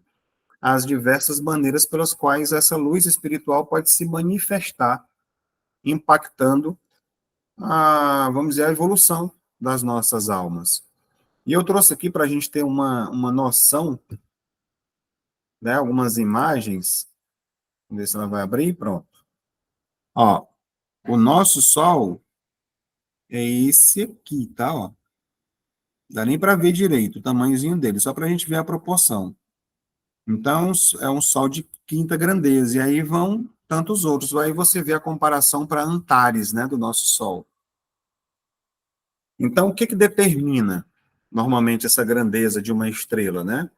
às diversas maneiras pelas quais essa luz espiritual pode se manifestar, impactando vamos dizer, a evolução das nossas almas. E eu trouxe aqui para a gente ter uma noção, né, algumas imagens. Vamos ver se ela vai abrir. Pronto. Ó, o nosso Sol é esse aqui, tá? Ó. Dá nem para ver direito o tamanhozinho dele, só para a gente ver a proporção. Então, é um Sol de quinta grandeza, e aí vão tantos outros. Aí você vê a comparação para Antares, né, do nosso Sol. Então, o que que determina, normalmente, essa grandeza de uma estrela, né?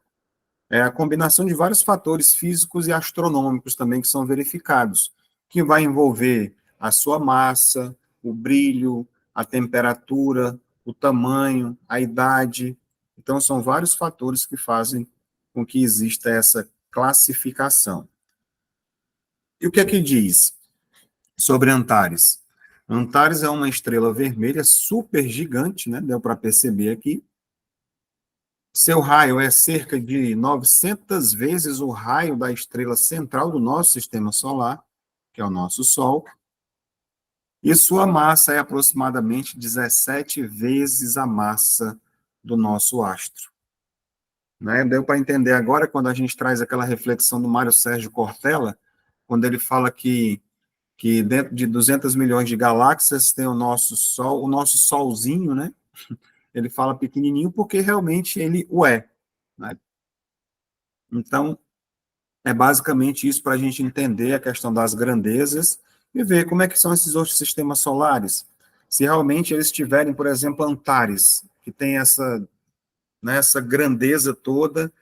É a combinação de vários fatores físicos e astronômicos também que são verificados, que vai envolver a sua massa, o brilho, a temperatura, o tamanho, a idade. Então, são vários fatores que fazem com que exista essa classificação. E o que é que diz sobre Antares? Antares é uma estrela vermelha super gigante, né? Deu para perceber aqui. Seu raio é cerca de 900 vezes o raio da estrela central do nosso sistema solar, que é o nosso Sol, e sua massa é aproximadamente 17 vezes a massa do nosso astro. Né? Deu para entender agora quando a gente traz aquela reflexão do Mário Sérgio Cortella, quando ele fala que dentro de 200 milhões de galáxias tem o nosso Sol, o nosso Solzinho, né? Ele fala pequenininho porque realmente ele o é. Né? Então, é basicamente isso para a gente entender a questão das grandezas e ver como é que são esses outros sistemas solares. Se realmente eles tiverem, por exemplo, Antares, que tem essa, né, essa grandeza toda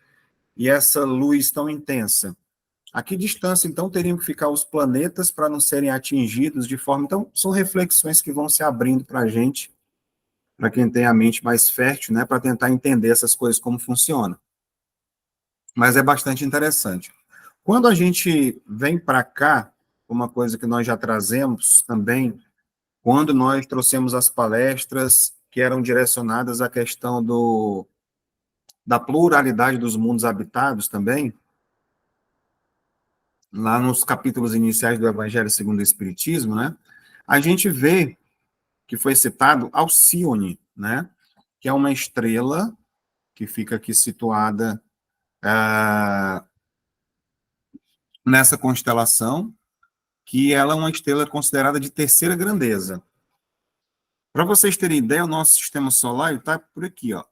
e essa luz tão intensa. A que distância, então, teriam que ficar os planetas para não serem atingidos de forma... Então, são reflexões que vão se abrindo para a gente, para quem tem a mente mais fértil, né, para tentar entender essas coisas, como funcionam. Mas é bastante interessante. Quando a gente vem para cá, uma coisa que nós já trazemos também, quando nós trouxemos as palestras que eram direcionadas à questão da pluralidade dos mundos habitados também, lá nos capítulos iniciais do Evangelho segundo o Espiritismo, né, a gente vê que foi citado Alcione, né, que é uma estrela que fica aqui situada nessa constelação, que ela é uma estrela considerada de terceira grandeza. Para vocês terem ideia, o nosso sistema solar está por aqui, ó.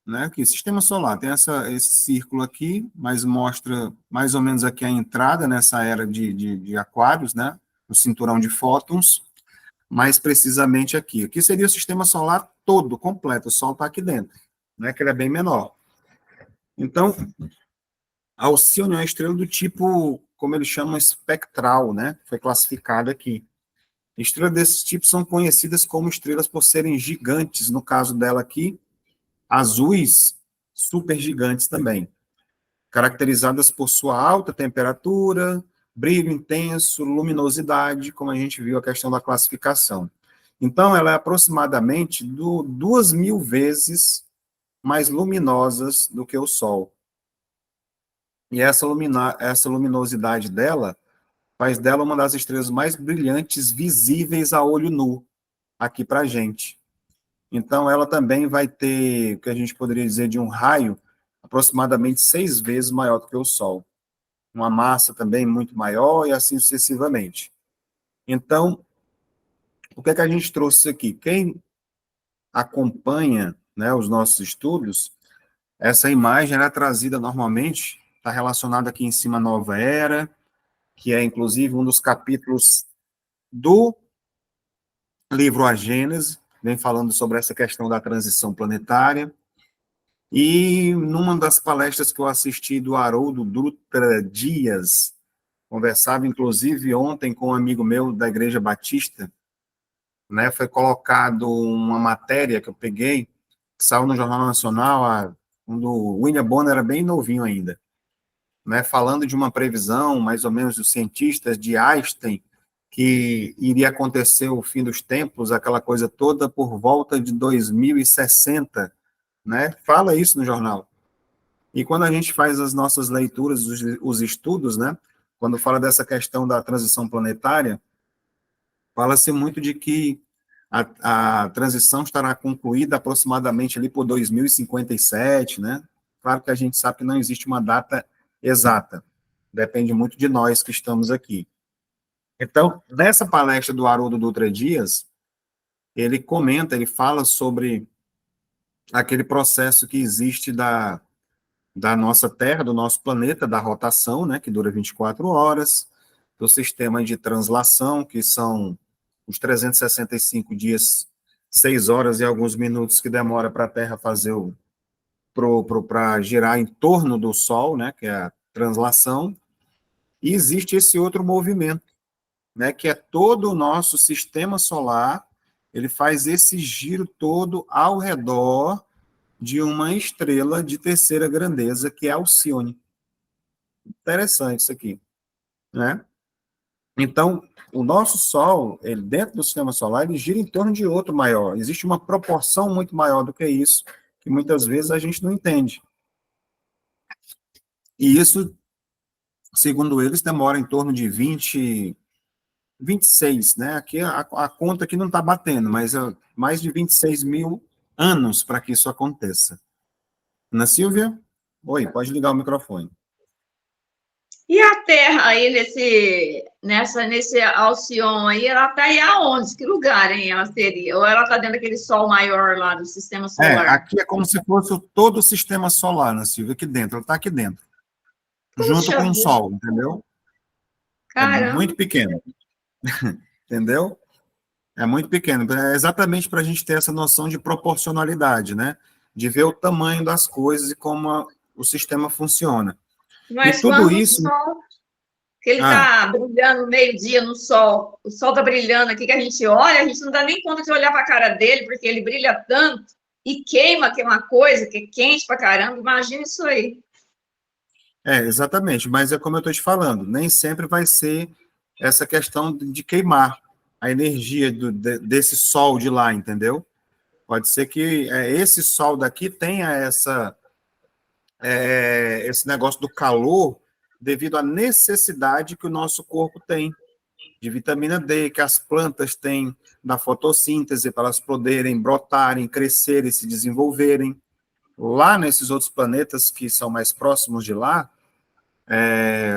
Né? Aqui, sistema solar tem esse círculo aqui, mas mostra mais ou menos aqui a entrada nessa era de aquários, né? O cinturão de fótons, mais precisamente aqui. Aqui seria o sistema solar todo, completo, o Sol está aqui dentro, né? Que ele é bem menor. Então, a Alcione é uma estrela do tipo, como eles chamam, espectral, né? Foi classificada aqui. Estrelas desse tipo são conhecidas como estrelas por serem gigantes, no caso dela aqui, azuis supergigantes também, caracterizadas por sua alta temperatura, brilho intenso, luminosidade, como a gente viu a questão da classificação. Então, ela é aproximadamente 2.000 vezes mais luminosas do que o Sol. E essa luminosidade dela faz dela uma das estrelas mais brilhantes visíveis a olho nu aqui para a gente. Então, ela também vai ter, o que a gente poderia dizer, de um raio aproximadamente 6 vezes maior do que o Sol. Uma massa também muito maior e assim sucessivamente. Então, o que é que a gente trouxe aqui? Quem acompanha, né, os nossos estudos, essa imagem era trazida normalmente, está relacionada aqui em cima à Nova Era, que é inclusive um dos capítulos do livro A Gênese, vem falando sobre essa questão da transição planetária. E numa das palestras que eu assisti do Haroldo Dutra Dias, conversava inclusive ontem com um amigo meu da Igreja Batista, né, foi colocado uma matéria que eu peguei, que saiu no Jornal Nacional, quando o William Bonner era bem novinho ainda, né, falando de uma previsão, mais ou menos, dos cientistas de Einstein, que iria acontecer o fim dos tempos, aquela coisa toda, por volta de 2060, né? Fala isso no jornal. E quando a gente faz as nossas leituras, os estudos, né? Quando fala dessa questão da transição planetária, fala-se muito de que a transição estará concluída aproximadamente ali por 2057, né? Claro que a gente sabe que não existe uma data exata, depende muito de nós que estamos aqui. Então, nessa palestra do Haroldo Dutra Dias, ele comenta, ele fala sobre aquele processo que existe da nossa Terra, do nosso planeta, da rotação, né, que dura 24 horas, do sistema de translação, que são os 365 dias, 6 horas e alguns minutos que demora para a Terra fazer para girar em torno do Sol, né, que é a translação, e existe esse outro movimento, né, que é todo o nosso sistema solar, ele faz esse giro todo ao redor de uma estrela de terceira grandeza, que é Alcione. Interessante isso aqui, né? Então, o nosso Sol, ele, dentro do sistema solar, ele gira em torno de outro maior. Existe uma proporção muito maior do que isso, que muitas vezes a gente não entende. E isso, segundo eles, demora em torno de 26, né? Aqui a conta aqui não está batendo, mas é mais de 26 mil anos para que isso aconteça. Ana Silvia? Oi, pode ligar o microfone. E a Terra aí nesse Alcione aí, ela está aí aonde? Que lugar, hein? Ela seria? Ou ela está dentro daquele Sol maior lá do sistema solar? Aqui é como se fosse todo o sistema solar, Ana Silvia, aqui dentro, ela está aqui dentro, junto Puxa com o vida, Sol, entendeu? É caramba! muito pequeno, entendeu? É muito pequeno, é exatamente para a gente ter essa noção de proporcionalidade, né? De ver o tamanho das coisas e como o sistema funciona. E Mas tudo quando o isso... Sol, que ele Ah, está brilhando meio-dia no Sol, o Sol está brilhando aqui, que a gente olha, a gente não dá nem conta de olhar para a cara dele, porque ele brilha tanto e queima, que é uma coisa que é quente para caramba. Imagina isso aí. exatamente, mas é como eu estou te falando, nem sempre vai ser essa questão de queimar a energia desse sol de lá, entendeu? Pode ser que esse sol daqui tenha esse negócio do calor devido à necessidade que o nosso corpo tem de vitamina D, que as plantas têm da fotossíntese para elas poderem brotarem, crescerem, se desenvolverem. Lá nesses outros planetas que são mais próximos de lá,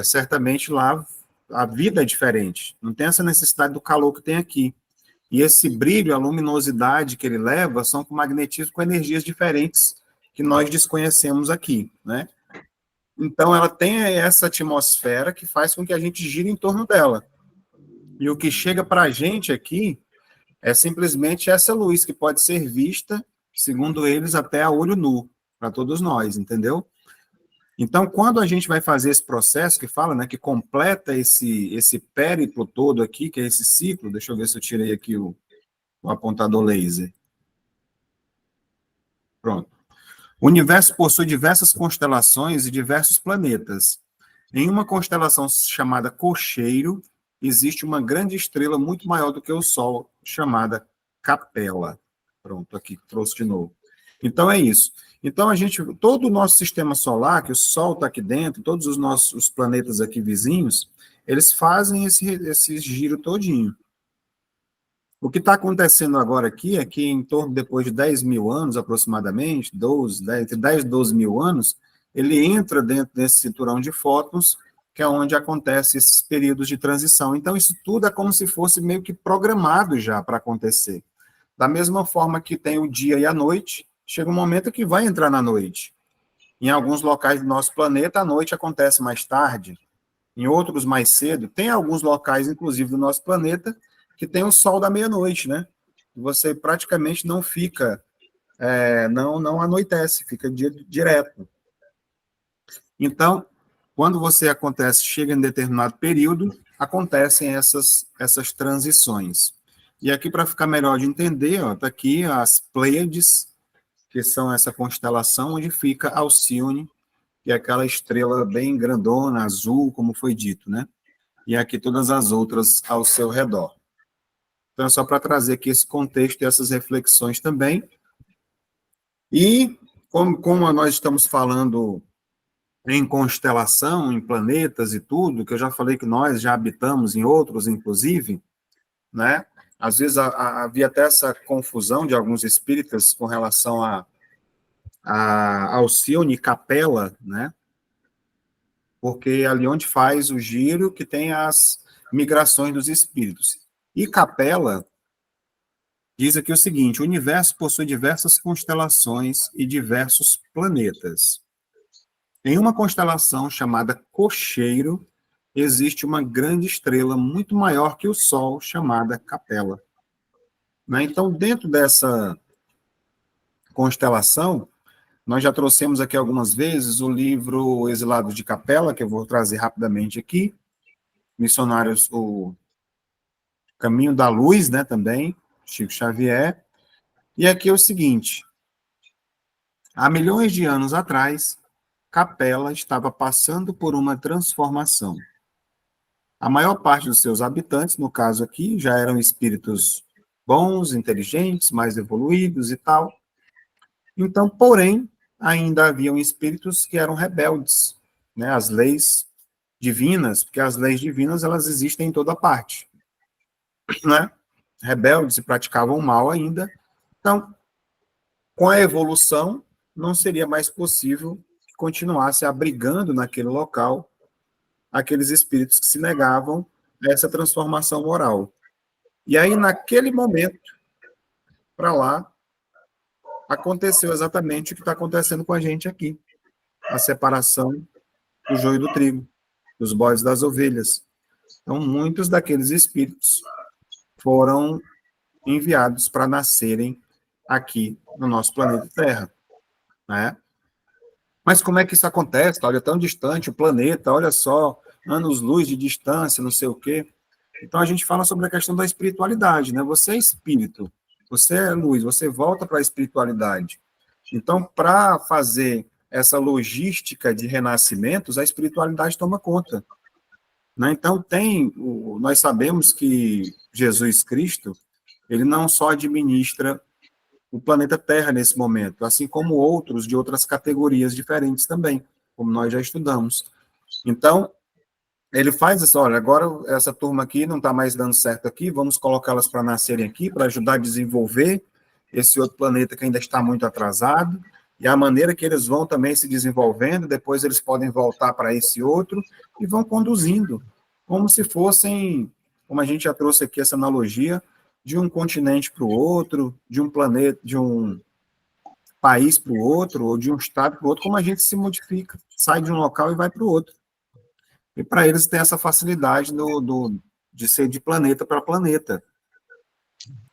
certamente lá a vida é diferente. Não tem essa necessidade do calor que tem aqui. E esse brilho, a luminosidade que ele leva, são com magnetismo com energias diferentes que nós desconhecemos aqui, né? Então, ela tem essa atmosfera que faz com que a gente gire em torno dela. E o que chega para a gente aqui é simplesmente essa luz que pode ser vista, segundo eles, até a olho nu, para todos nós, entendeu? Então, quando a gente vai fazer esse processo que fala, né, que completa esse périplo todo aqui, que é esse ciclo, deixa eu ver se eu tirei aqui o apontador laser. Pronto. O universo possui diversas constelações e diversos planetas. Em uma constelação chamada Cocheiro, existe uma grande estrela muito maior do que o Sol, chamada Capela. Pronto, aqui, trouxe de novo. Então, é isso. Então, todo o nosso sistema solar, que o Sol está aqui dentro, todos os planetas aqui vizinhos, eles fazem esse giro todinho. O que está acontecendo agora aqui é que, em torno, depois de 10 mil anos, aproximadamente, entre 10 e 12 mil anos, ele entra dentro desse cinturão de fótons, que é onde acontece esses períodos de transição. Então, isso tudo é como se fosse meio que programado já para acontecer. Da mesma forma que tem o dia e a noite, chega um momento que vai entrar na noite. Em alguns locais do nosso planeta, a noite acontece mais tarde, em outros mais cedo. Tem alguns locais, inclusive, do nosso planeta, que tem o sol da meia-noite, né? Você praticamente não fica, não anoitece, fica direto. Então, quando você chega em determinado período, acontecem essas transições. E aqui, para ficar melhor de entender, está aqui as Pleiades, que são essa constelação onde fica Alcione, que é aquela estrela bem grandona, azul, como foi dito, né? E aqui todas as outras ao seu redor. Então, é só para trazer aqui esse contexto e essas reflexões também. E, como nós estamos falando em constelação, em planetas e tudo, que eu já falei que nós já habitamos em outros, inclusive, né? Às vezes havia até essa confusão de alguns espíritas com relação a Alcione e Capela, né? Porque é ali onde faz o giro que tem as migrações dos espíritos. E Capela Diz aqui o seguinte: o universo possui diversas constelações e diversos planetas. Em uma constelação chamada Cocheiro, existe uma grande estrela muito maior que o Sol, chamada Capela. Né? Então, dentro dessa constelação, nós já trouxemos aqui algumas vezes o livro Exilados de Capela, que eu vou trazer rapidamente aqui, Missionários, o Caminho da Luz, né, também, Chico Xavier. E aqui é o seguinte: há milhões de anos atrás, Capela estava passando por uma transformação. A maior parte dos seus habitantes, no caso aqui, já eram espíritos bons, inteligentes, mais evoluídos e tal. Então, porém, ainda haviam espíritos que eram rebeldes, né, às leis divinas, porque as leis divinas elas existem em toda parte, né? Rebeldes e praticavam o mal ainda. Então, com a evolução, não seria mais possível que continuasse abrigando naquele local aqueles espíritos que se negavam a essa transformação moral. E aí, naquele momento, para lá, aconteceu exatamente o que está acontecendo com a gente aqui. A separação do joio do trigo, dos bodes das ovelhas. Então, muitos daqueles espíritos foram enviados para nascerem aqui no nosso planeta Terra, né? Mas como é que isso acontece? Olha, tão distante o planeta, olha só, anos-luz de distância, não sei o quê. Então, a gente fala sobre a questão da espiritualidade, né? Você é espírito, você é luz, você volta para a espiritualidade. Então, para fazer essa logística de renascimentos, a espiritualidade toma conta. Né? Então, nós sabemos que Jesus Cristo, ele não só administra o planeta Terra nesse momento, assim como outros de outras categorias diferentes também, como nós já estudamos. Então, ele faz isso: olha, agora essa turma aqui não está mais dando certo aqui, vamos colocá-las para nascerem aqui, para ajudar a desenvolver esse outro planeta que ainda está muito atrasado, e a maneira que eles vão também se desenvolvendo, depois eles podem voltar para esse outro, e vão conduzindo, como se fossem, como a gente já trouxe aqui essa analogia, de um continente para o outro, de um planeta, de um país para o outro, ou de um estado para o outro, como a gente se modifica, sai de um local e vai para o outro. E para eles tem essa facilidade de ser de planeta para planeta.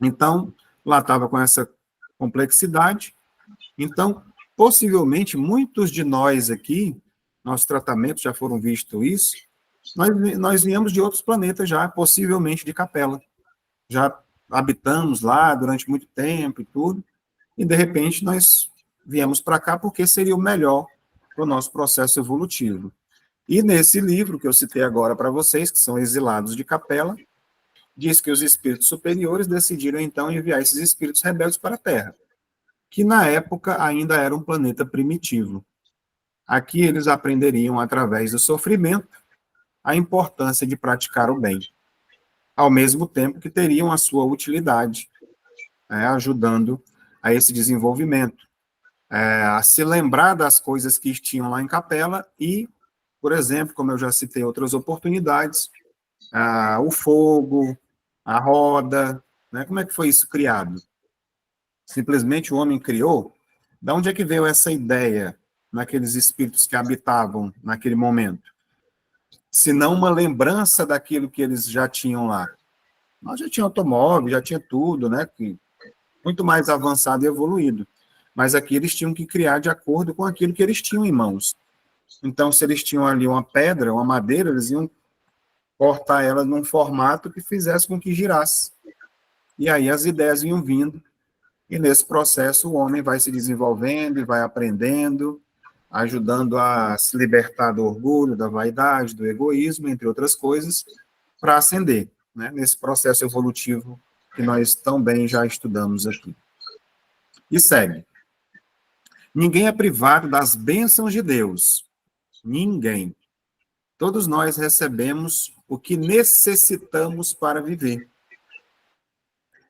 Então, lá estava com essa complexidade. Então, possivelmente, muitos de nós aqui, nossos tratamentos já foram vistos isso, nós viemos de outros planetas já, possivelmente de Capela. Já habitamos lá durante muito tempo e tudo, e de repente nós viemos para cá porque seria o melhor para o nosso processo evolutivo. E nesse livro que eu citei agora para vocês, que são Exilados de Capela, diz que os espíritos superiores decidiram então enviar esses espíritos rebeldes para a Terra, que na época ainda era um planeta primitivo. Aqui eles aprenderiam, através do sofrimento, a importância de praticar o bem, ao mesmo tempo que teriam a sua utilidade, ajudando a esse desenvolvimento, a se lembrar das coisas que tinham lá em Capela e, por exemplo, como eu já citei em outras oportunidades, o fogo, a roda, né? Como é que foi isso criado? Simplesmente o homem criou? De onde é que veio essa ideia naqueles espíritos que habitavam naquele momento? Se não uma lembrança daquilo que eles já tinham lá. Nós já tinha automóvel, já tinha tudo, né? Muito mais avançado e evoluído. Mas aqui eles tinham que criar de acordo com aquilo que eles tinham em mãos. Então, se eles tinham ali uma pedra, uma madeira, eles iam cortar ela num formato que fizesse com que girasse. E aí as ideias iam vindo. E nesse processo o homem vai se desenvolvendo e vai aprendendo, ajudando a se libertar do orgulho, da vaidade, do egoísmo, entre outras coisas, para ascender, né, nesse processo evolutivo que nós tão bem já estudamos aqui. E segue. Ninguém é privado das bênçãos de Deus. Ninguém. Todos nós recebemos o que necessitamos para viver.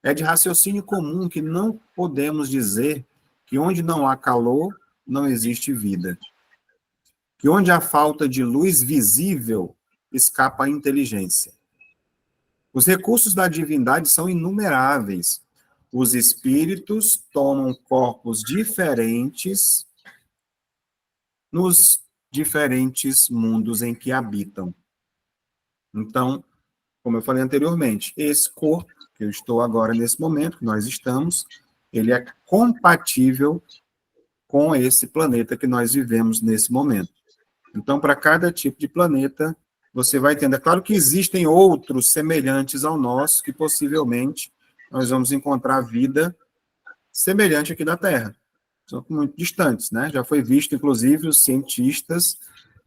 É de raciocínio comum que não podemos dizer que onde não há calor, não existe vida. Que onde há falta de luz visível, escapa a inteligência. Os recursos da divindade são inumeráveis. os espíritos tomam corpos diferentes nos diferentes mundos em que habitam. Então, como eu falei anteriormente, esse corpo que eu estou agora nesse momento, que nós estamos, ele é compatível com esse planeta que nós vivemos nesse momento. Então, para cada tipo de planeta, você vai tendo. É claro que existem outros semelhantes ao nosso, que possivelmente nós vamos encontrar vida semelhante aqui da Terra. São muito distantes, né? Já foi visto, inclusive, os cientistas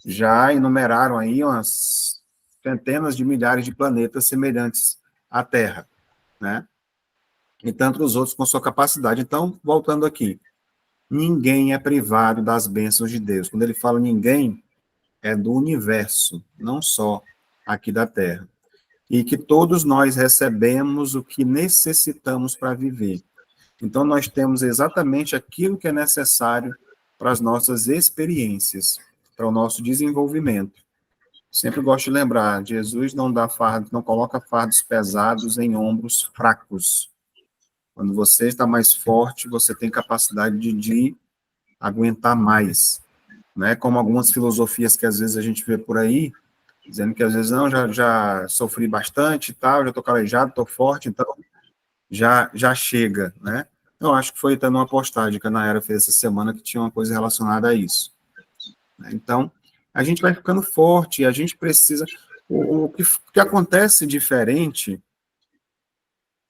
já enumeraram aí umas centenas de milhares de planetas semelhantes à Terra, né? E tantos outros com sua capacidade. Então, voltando aqui, ninguém é privado das bênçãos de Deus. Quando ele fala ninguém, é do universo, não só aqui da Terra. E que todos nós recebemos o que necessitamos para viver. Então, nós temos exatamente aquilo que é necessário para as nossas experiências, para o nosso desenvolvimento. Sempre gosto de lembrar, Jesus não dá fardo, não coloca fardos pesados em ombros fracos. Quando você está mais forte, você tem capacidade de aguentar mais. Né? Como algumas filosofias que às vezes a gente vê por aí, dizendo que às vezes não, já sofri bastante e tal, já estou calejado, estou forte, então já chega, né? Eu acho que foi até numa postagem que a Nayara fez essa semana que tinha uma coisa relacionada a isso. Então, a gente vai ficando forte, a gente precisa... O que acontece diferente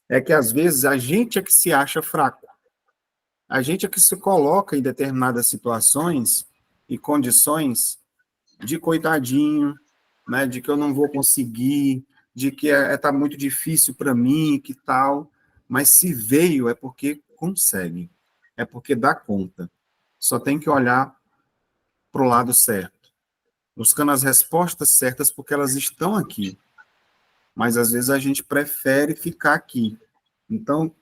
é que, às vezes, a gente é que se acha fraco. A gente é que se coloca em determinadas situações e condições de coitadinho, né, de que eu não vou conseguir, de que tá muito difícil para mim, que tal... Mas se veio é porque consegue, é porque dá conta. Só tem que olhar para o lado certo, buscando as respostas certas, porque elas estão aqui. Mas às vezes a gente prefere ficar aqui. Então,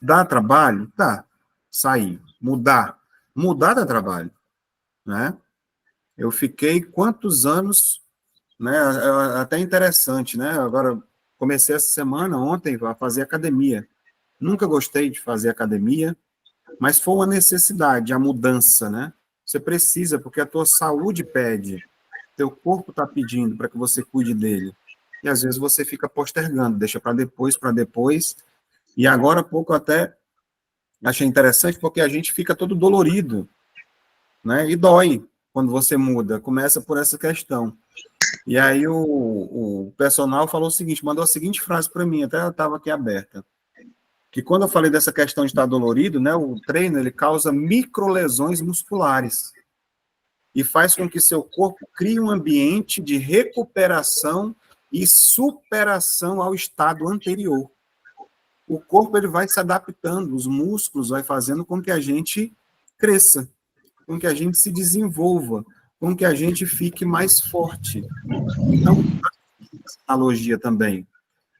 dá trabalho? Dá. Sair, mudar. Mudar dá trabalho, né? Eu fiquei quantos anos, né? Até interessante, né? Agora, comecei essa semana, ontem, a fazer academia. Nunca gostei de fazer academia, mas foi uma necessidade, a mudança, né? Você precisa, porque a tua saúde pede, teu corpo está pedindo para que você cuide dele. E às vezes você fica postergando, deixa para depois. E agora há pouco até achei interessante, porque a gente fica todo dolorido, né? E dói quando você muda, começa por essa questão. E aí o personal falou o seguinte, mandou a seguinte frase para mim, até ela estava aqui aberta, que quando eu falei dessa questão de estar dolorido, né, o treino, ele causa microlesões musculares e faz com que seu corpo crie um ambiente de recuperação e superação ao estado anterior. O corpo ele vai se adaptando, os músculos vai fazendo com que a gente cresça, com que a gente se desenvolva, com que a gente fique mais forte. Então, analogia também,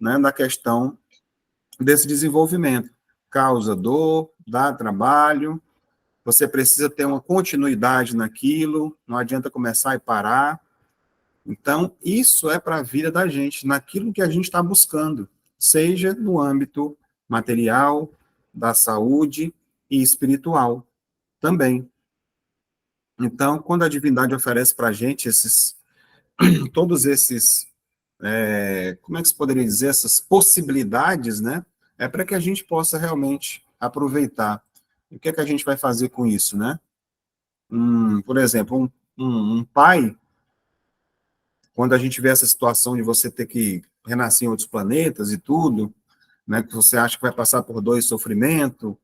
né, da questão desse desenvolvimento. Causa dor, dá trabalho, você precisa ter uma continuidade naquilo, não adianta começar e parar. Então, isso é para a vida da gente, naquilo que a gente está buscando, seja no âmbito material, da saúde e espiritual também. Então, quando a divindade oferece para a gente todos esses, como é que se poderia dizer, essas possibilidades, né? É para que a gente possa realmente aproveitar. E o que é que a gente vai fazer com isso, né? Por exemplo, um pai, quando a gente vê essa situação de você ter que renascer em outros planetas e tudo, né, que você acha que vai passar por dor e sofrimento,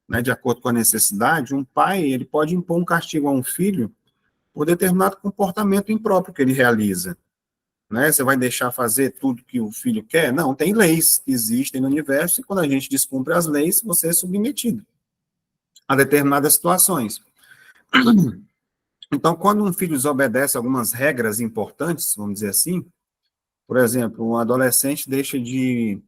né, de acordo com a necessidade, um pai, ele pode impor um castigo a um filho por determinado comportamento impróprio que ele realiza. Né? Você vai deixar fazer tudo que o filho quer? Não, tem leis que existem no universo e quando a gente descumpre as leis, você é submetido a determinadas situações. Então, quando um filho desobedece algumas regras importantes, vamos dizer assim, por exemplo, um adolescente deixa de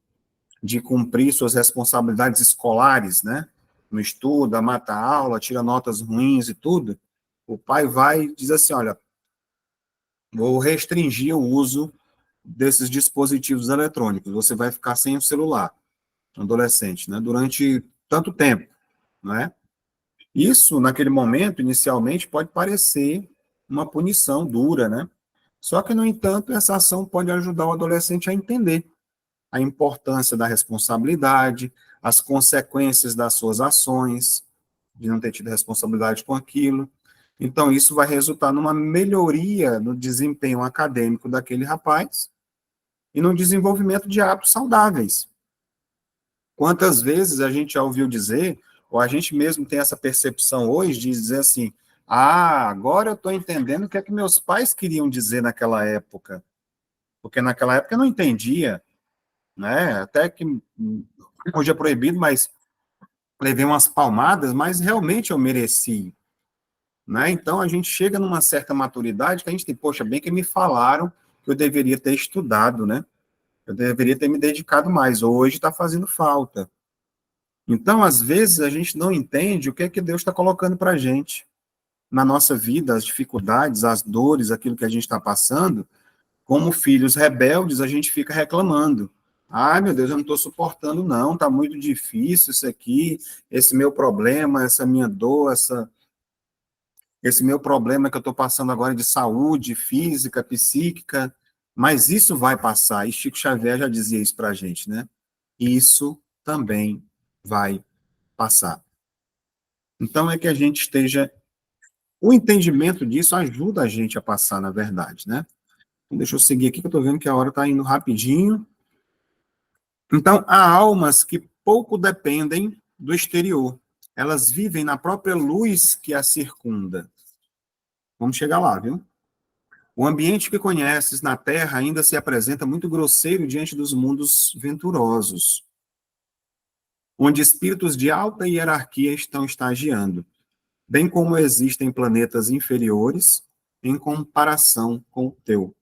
cumprir suas responsabilidades escolares, né? No estudo, mata a aula, tira notas ruins e tudo, o pai vai e diz assim, olha, vou restringir o uso desses dispositivos eletrônicos, você vai ficar sem o celular. adolescente, né? Durante tanto tempo, né? Isso, naquele momento, inicialmente, pode parecer uma punição dura, né? Só que, no entanto, essa ação pode ajudar o adolescente a entender a importância da responsabilidade, as consequências das suas ações, de não ter tido responsabilidade com aquilo. Então, isso vai resultar numa melhoria no desempenho acadêmico daquele rapaz e no desenvolvimento de hábitos saudáveis. Quantas vezes a gente já ouviu dizer, ou a gente mesmo tem essa percepção hoje, de dizer assim, agora eu estou entendendo o que é que meus pais queriam dizer naquela época. Porque naquela época eu não entendia, né? Até que hoje é proibido, mas levei umas palmadas, mas realmente eu mereci, né? Então a gente chega numa certa maturidade que a gente tem, poxa, bem que me falaram que eu deveria ter estudado, né? Eu deveria ter me dedicado mais. Hoje está fazendo falta. Então, às vezes, a gente não entende o que é que Deus está colocando para a gente na nossa vida, as dificuldades, as dores, aquilo que a gente está passando. Como filhos rebeldes, a gente fica reclamando. Ai, meu Deus, eu não estou suportando, não, está muito difícil isso aqui, esse meu problema, essa minha dor, esse meu problema que eu estou passando agora de saúde física, psíquica, mas isso vai passar. E Chico Xavier já dizia isso para a gente, né? Isso também vai passar. Então é que a gente esteja... O entendimento disso ajuda a gente a passar, na verdade, né? Então, deixa eu seguir aqui, que eu estou vendo que a hora está indo rapidinho. Então, há almas que pouco dependem do exterior. Elas vivem na própria luz que a circunda. Vamos chegar lá, viu? O ambiente que conheces na Terra ainda se apresenta muito grosseiro diante dos mundos venturosos, onde espíritos de alta hierarquia estão estagiando, bem como existem planetas inferiores em comparação com o teu,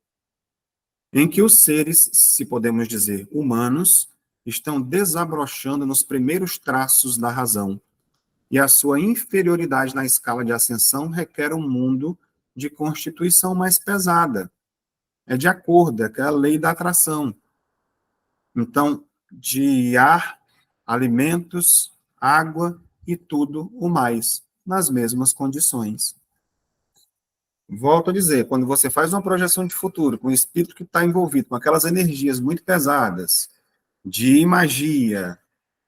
em que os seres, se podemos dizer, humanos, estão desabrochando nos primeiros traços da razão, e a sua inferioridade na escala de ascensão requer um mundo de constituição mais pesada. É de acordo, é a lei da atração. Então, de ar, alimentos, água e tudo o mais, nas mesmas condições. Volto a dizer, quando você faz uma projeção de futuro com o espírito que está envolvido com aquelas energias muito pesadas, de magia,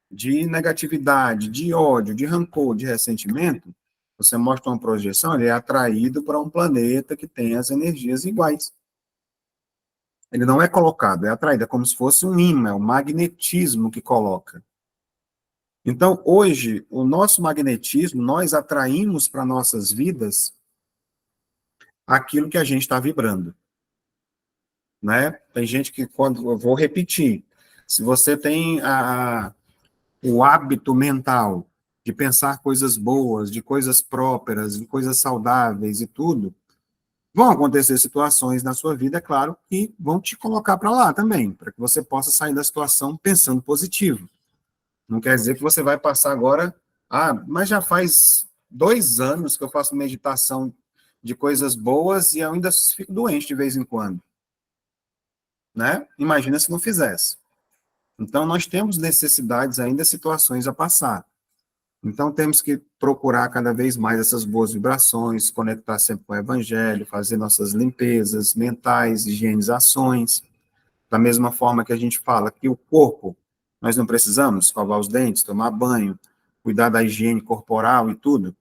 de negatividade, de ódio, de rancor, de ressentimento, você mostra uma projeção, ele é atraído para um planeta que tem as energias iguais. Ele não é colocado, é atraído, é como se fosse um imã, é o magnetismo que coloca. Então, hoje, o nosso magnetismo, nós atraímos para nossas vidas aquilo que a gente está vibrando, né? Tem gente que, quando eu vou repetir, se você tem o hábito mental de pensar coisas boas, de coisas prósperas, de coisas saudáveis e tudo, vão acontecer situações na sua vida, é claro, que vão te colocar para lá também, para que você possa sair da situação pensando positivo. Não quer dizer que você vai passar agora, mas já faz 2 anos que eu faço meditação de coisas boas e eu ainda fico doente de vez em quando, né? Imagina se não fizesse. Então, nós temos necessidades ainda, situações a passar. Então, temos que procurar cada vez mais essas boas vibrações, conectar sempre com o Evangelho, fazer nossas limpezas mentais, higienizações. Da mesma forma que a gente fala que o corpo, nós não precisamos escovar os dentes, tomar banho, cuidar da higiene corporal e tudo,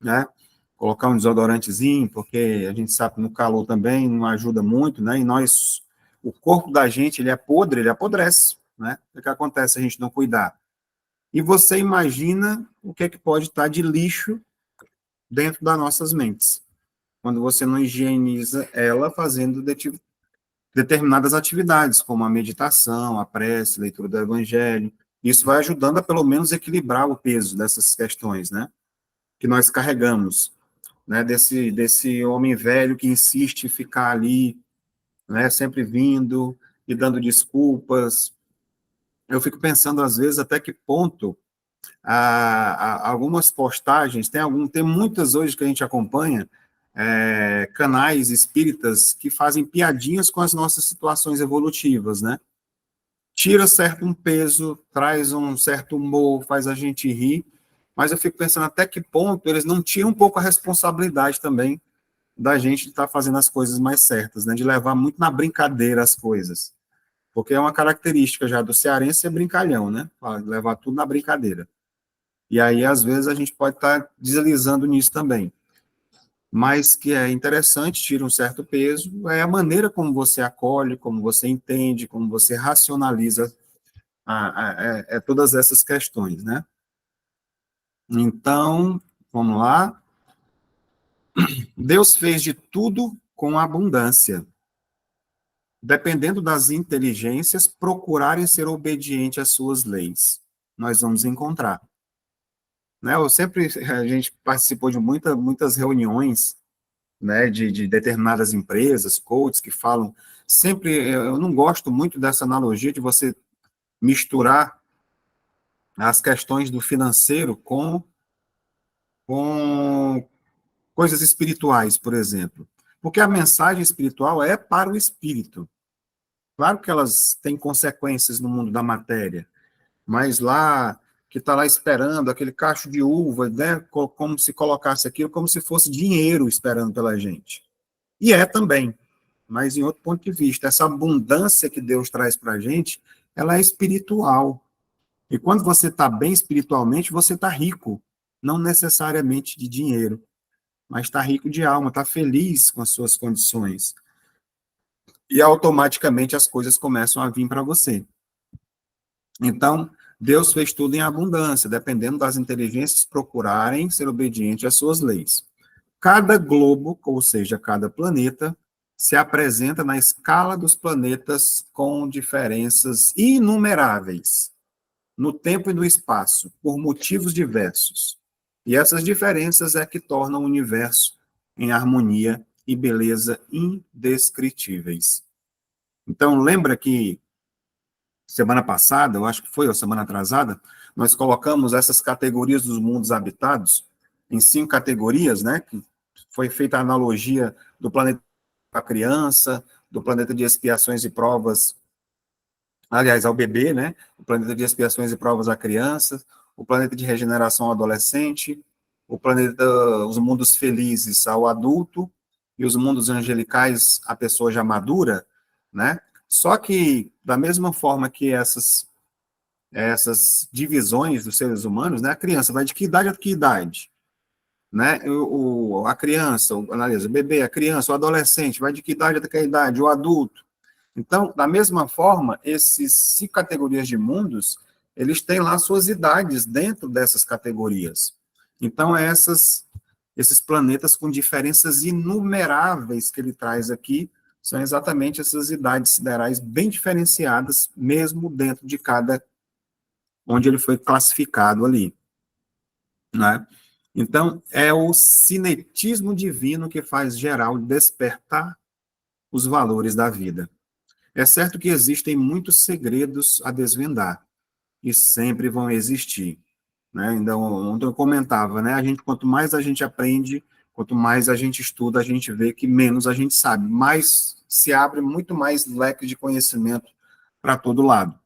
né? Colocar um desodorantezinho, porque a gente sabe que no calor também não ajuda muito, né? E nós, o corpo da gente, ele é podre, ele apodrece, né? O que acontece se a gente não cuidar? E você imagina o que é que pode estar de lixo dentro das nossas mentes, quando você não higieniza ela fazendo determinadas atividades, como a meditação, a prece, a leitura do Evangelho. Isso vai ajudando a, pelo menos, equilibrar o peso dessas questões, né? Que nós carregamos, né? Desse homem velho que insiste em ficar ali, né? Sempre vindo e dando desculpas. Eu fico pensando, às vezes, até que ponto algumas postagens, tem muitas hoje que a gente acompanha, canais espíritas que fazem piadinhas com as nossas situações evolutivas, né? tira certo um peso, traz um certo humor, faz a gente rir, mas eu fico pensando até que ponto eles não tiram um pouco a responsabilidade também da gente estar fazendo as coisas mais certas, né? De levar muito na brincadeira as coisas. Porque é uma característica já do cearense ser brincalhão, né? Levar tudo na brincadeira. E aí, às vezes, a gente pode estar deslizando nisso também. Mas que é interessante, tira um certo peso, é a maneira como você acolhe, como você entende, como você racionaliza todas essas questões, né? Então, vamos lá. Deus fez de tudo com abundância. Dependendo das inteligências, procurarem ser obedientes às suas leis. Nós vamos encontrar. Né? A gente participou de muitas reuniões, né, de determinadas empresas, coaches que falam, sempre, eu não gosto muito dessa analogia de você misturar as questões do financeiro com coisas espirituais, por exemplo. Porque a mensagem espiritual é para o espírito. Claro que elas têm consequências no mundo da matéria, mas lá, que está lá esperando, aquele cacho de uva, né, como se colocasse aquilo, como se fosse dinheiro esperando pela gente. E é também, mas em outro ponto de vista, essa abundância que Deus traz para a gente, ela é espiritual. E quando você está bem espiritualmente, você está rico, não necessariamente de dinheiro, mas está rico de alma, está feliz com as suas condições. E automaticamente as coisas começam a vir para você. Então, Deus fez tudo em abundância, dependendo das inteligências procurarem ser obedientes às suas leis. Cada globo, ou seja, cada planeta, se apresenta na escala dos planetas com diferenças inumeráveis, no tempo e no espaço, por motivos diversos. E essas diferenças é que tornam o universo em harmonia e beleza indescritíveis. Então, lembra que semana passada, eu acho que foi, ou semana atrasada, nós colocamos essas categorias dos mundos habitados em 5 categorias, né? Que foi feita a analogia do planeta à criança, do planeta de expiações e provas, aliás, ao bebê, né? O planeta de expiações e provas à criança, o planeta de regeneração ao adolescente, o planeta, os mundos felizes ao adulto e os mundos angelicais à pessoa já madura, né? Só que, da mesma forma que essas divisões dos seres humanos, né? A criança vai de que idade a que idade? Né? A criança, analisa, o bebê, a criança, o adolescente, vai de que idade a que idade? O adulto. Então, da mesma forma, esses 5 categorias de mundos, eles têm lá suas idades dentro dessas categorias. Então, esses planetas com diferenças inumeráveis que ele traz aqui, são exatamente essas idades siderais bem diferenciadas, mesmo dentro de cada, onde ele foi classificado ali. Né? Então, é o cinetismo divino que faz geral despertar os valores da vida. É certo que existem muitos segredos a desvendar, e sempre vão existir. Né? Então, ontem eu comentava, né? Quanto mais a gente aprende, quanto mais a gente estuda, a gente vê que menos a gente sabe, mais se abre muito mais leque de conhecimento para todo lado.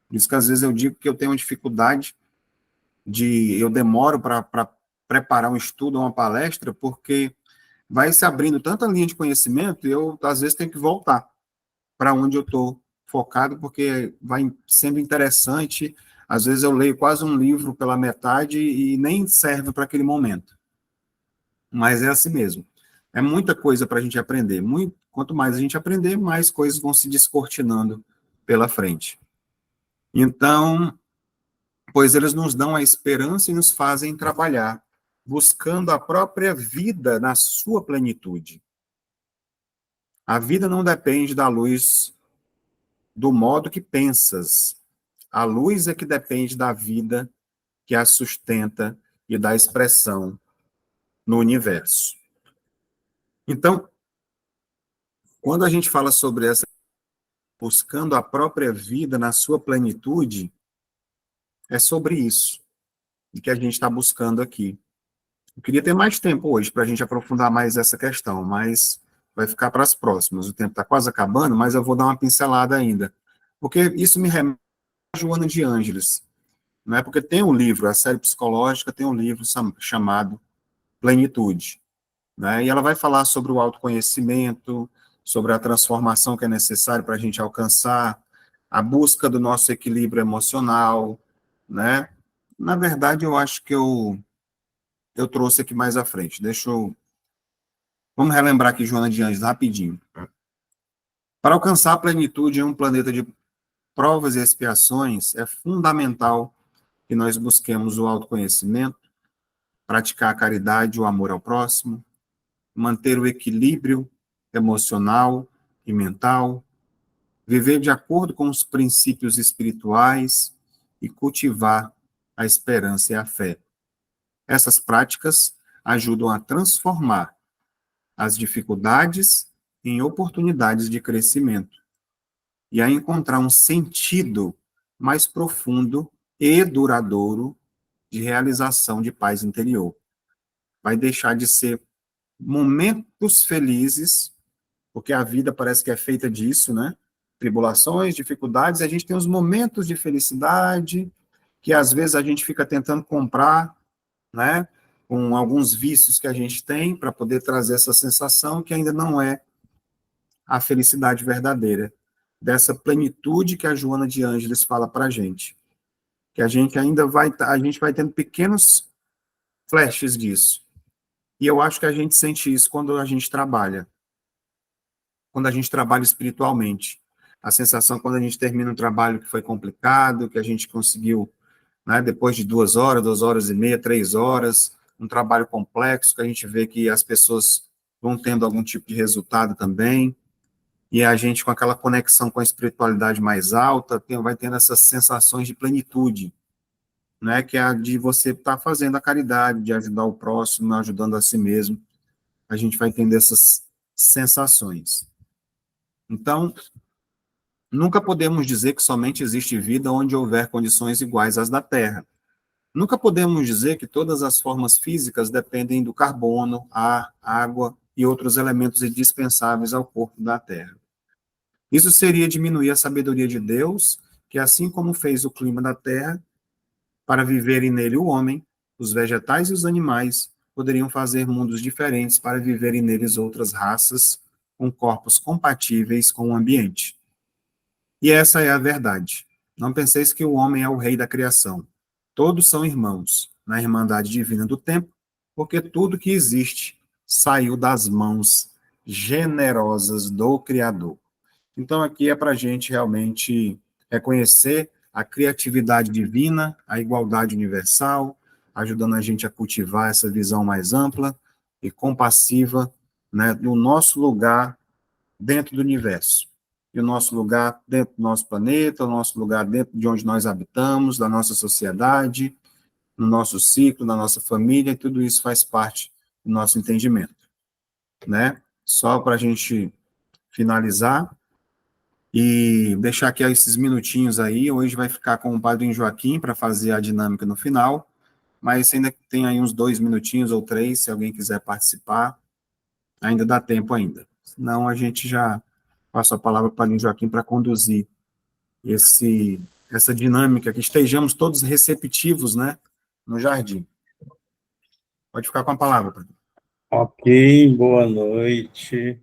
Por isso que às vezes eu digo que eu tenho dificuldade eu demoro para preparar um estudo ou uma palestra, porque vai se abrindo tanta linha de conhecimento, e eu às vezes tenho que voltar para onde eu estou focado, porque vai sendo interessante. Às vezes eu leio quase um livro pela metade e nem serve para aquele momento. Mas é assim mesmo. É muita coisa para a gente aprender. Quanto mais a gente aprender, mais coisas vão se descortinando pela frente. Então, pois eles nos dão a esperança e nos fazem trabalhar, buscando a própria vida na sua plenitude. A vida não depende da luz do modo que pensas. A luz é que depende da vida que a sustenta e da expressão no universo. Então, quando a gente fala sobre essa buscando a própria vida na sua plenitude, é sobre isso que a gente está buscando aqui. Eu queria ter mais tempo hoje para a gente aprofundar mais essa questão, mas vai ficar para as próximas. O tempo está quase acabando, mas eu vou dar uma pincelada ainda. Porque isso me remete Joana de Ângeles, não é? Porque tem um livro, a série psicológica tem um livro chamado Plenitude, né? E ela vai falar sobre o autoconhecimento, sobre a transformação que é necessária para a gente alcançar, a busca do nosso equilíbrio emocional, né? Na verdade, eu acho que eu trouxe aqui mais à frente. Vamos relembrar aqui Joana de Ângeles rapidinho. Para alcançar a plenitude em um planeta de provas e expiações, é fundamental que nós busquemos o autoconhecimento, praticar a caridade e o amor ao próximo, manter o equilíbrio emocional e mental, viver de acordo com os princípios espirituais e cultivar a esperança e a fé. Essas práticas ajudam a transformar as dificuldades em oportunidades de crescimento e a encontrar um sentido mais profundo e duradouro de realização de paz interior. Vai deixar de ser momentos felizes, porque a vida parece que é feita disso, né? Tribulações, dificuldades, a gente tem os momentos de felicidade, que às vezes a gente fica tentando comprar, né? Com alguns vícios que a gente tem, para poder trazer essa sensação que ainda não é a felicidade verdadeira, dessa plenitude que a Joana de Ângeles fala para a gente. Que a gente ainda a gente vai tendo pequenos flashes disso. E eu acho que a gente sente isso quando a gente trabalha espiritualmente. A sensação quando a gente termina um trabalho que foi complicado, que a gente conseguiu, né, depois de 2 horas e meia, 3 horas, um trabalho complexo, que a gente vê que as pessoas vão tendo algum tipo de resultado também, e a gente com aquela conexão com a espiritualidade mais alta, vai tendo essas sensações de plenitude, né, que é a de você estar fazendo a caridade, de ajudar o próximo, ajudando a si mesmo. A gente vai tendo essas sensações. Então, nunca podemos dizer que somente existe vida onde houver condições iguais às da Terra. Nunca podemos dizer que todas as formas físicas dependem do carbono, ar, água e outros elementos indispensáveis ao corpo da Terra. Isso seria diminuir a sabedoria de Deus, que assim como fez o clima da Terra, para viverem nele o homem, os vegetais e os animais poderiam fazer mundos diferentes para viverem neles outras raças com corpos compatíveis com o ambiente. E essa é a verdade. Não penseis que o homem é o rei da criação. Todos são irmãos, na irmandade divina do tempo, porque tudo que existe saiu das mãos generosas do Criador. Então, aqui é para a gente realmente reconhecer a criatividade divina, a igualdade universal, ajudando a gente a cultivar essa visão mais ampla e compassiva, né, do nosso lugar dentro do universo. E o nosso lugar dentro do nosso planeta, o nosso lugar dentro de onde nós habitamos, da nossa sociedade, no nosso ciclo, na nossa família, e tudo isso faz parte do nosso entendimento, né? Só para a gente finalizar e deixar aqui esses minutinhos aí, hoje vai ficar com o Padre Joaquim para fazer a dinâmica no final, mas ainda tem aí uns 2 minutinhos ou 3, se alguém quiser participar, ainda dá tempo ainda. Senão a gente já passa a palavra para o Padre Joaquim para conduzir essa dinâmica, que estejamos todos receptivos, né, no jardim. Pode ficar com a palavra, Padre. Ok, boa noite.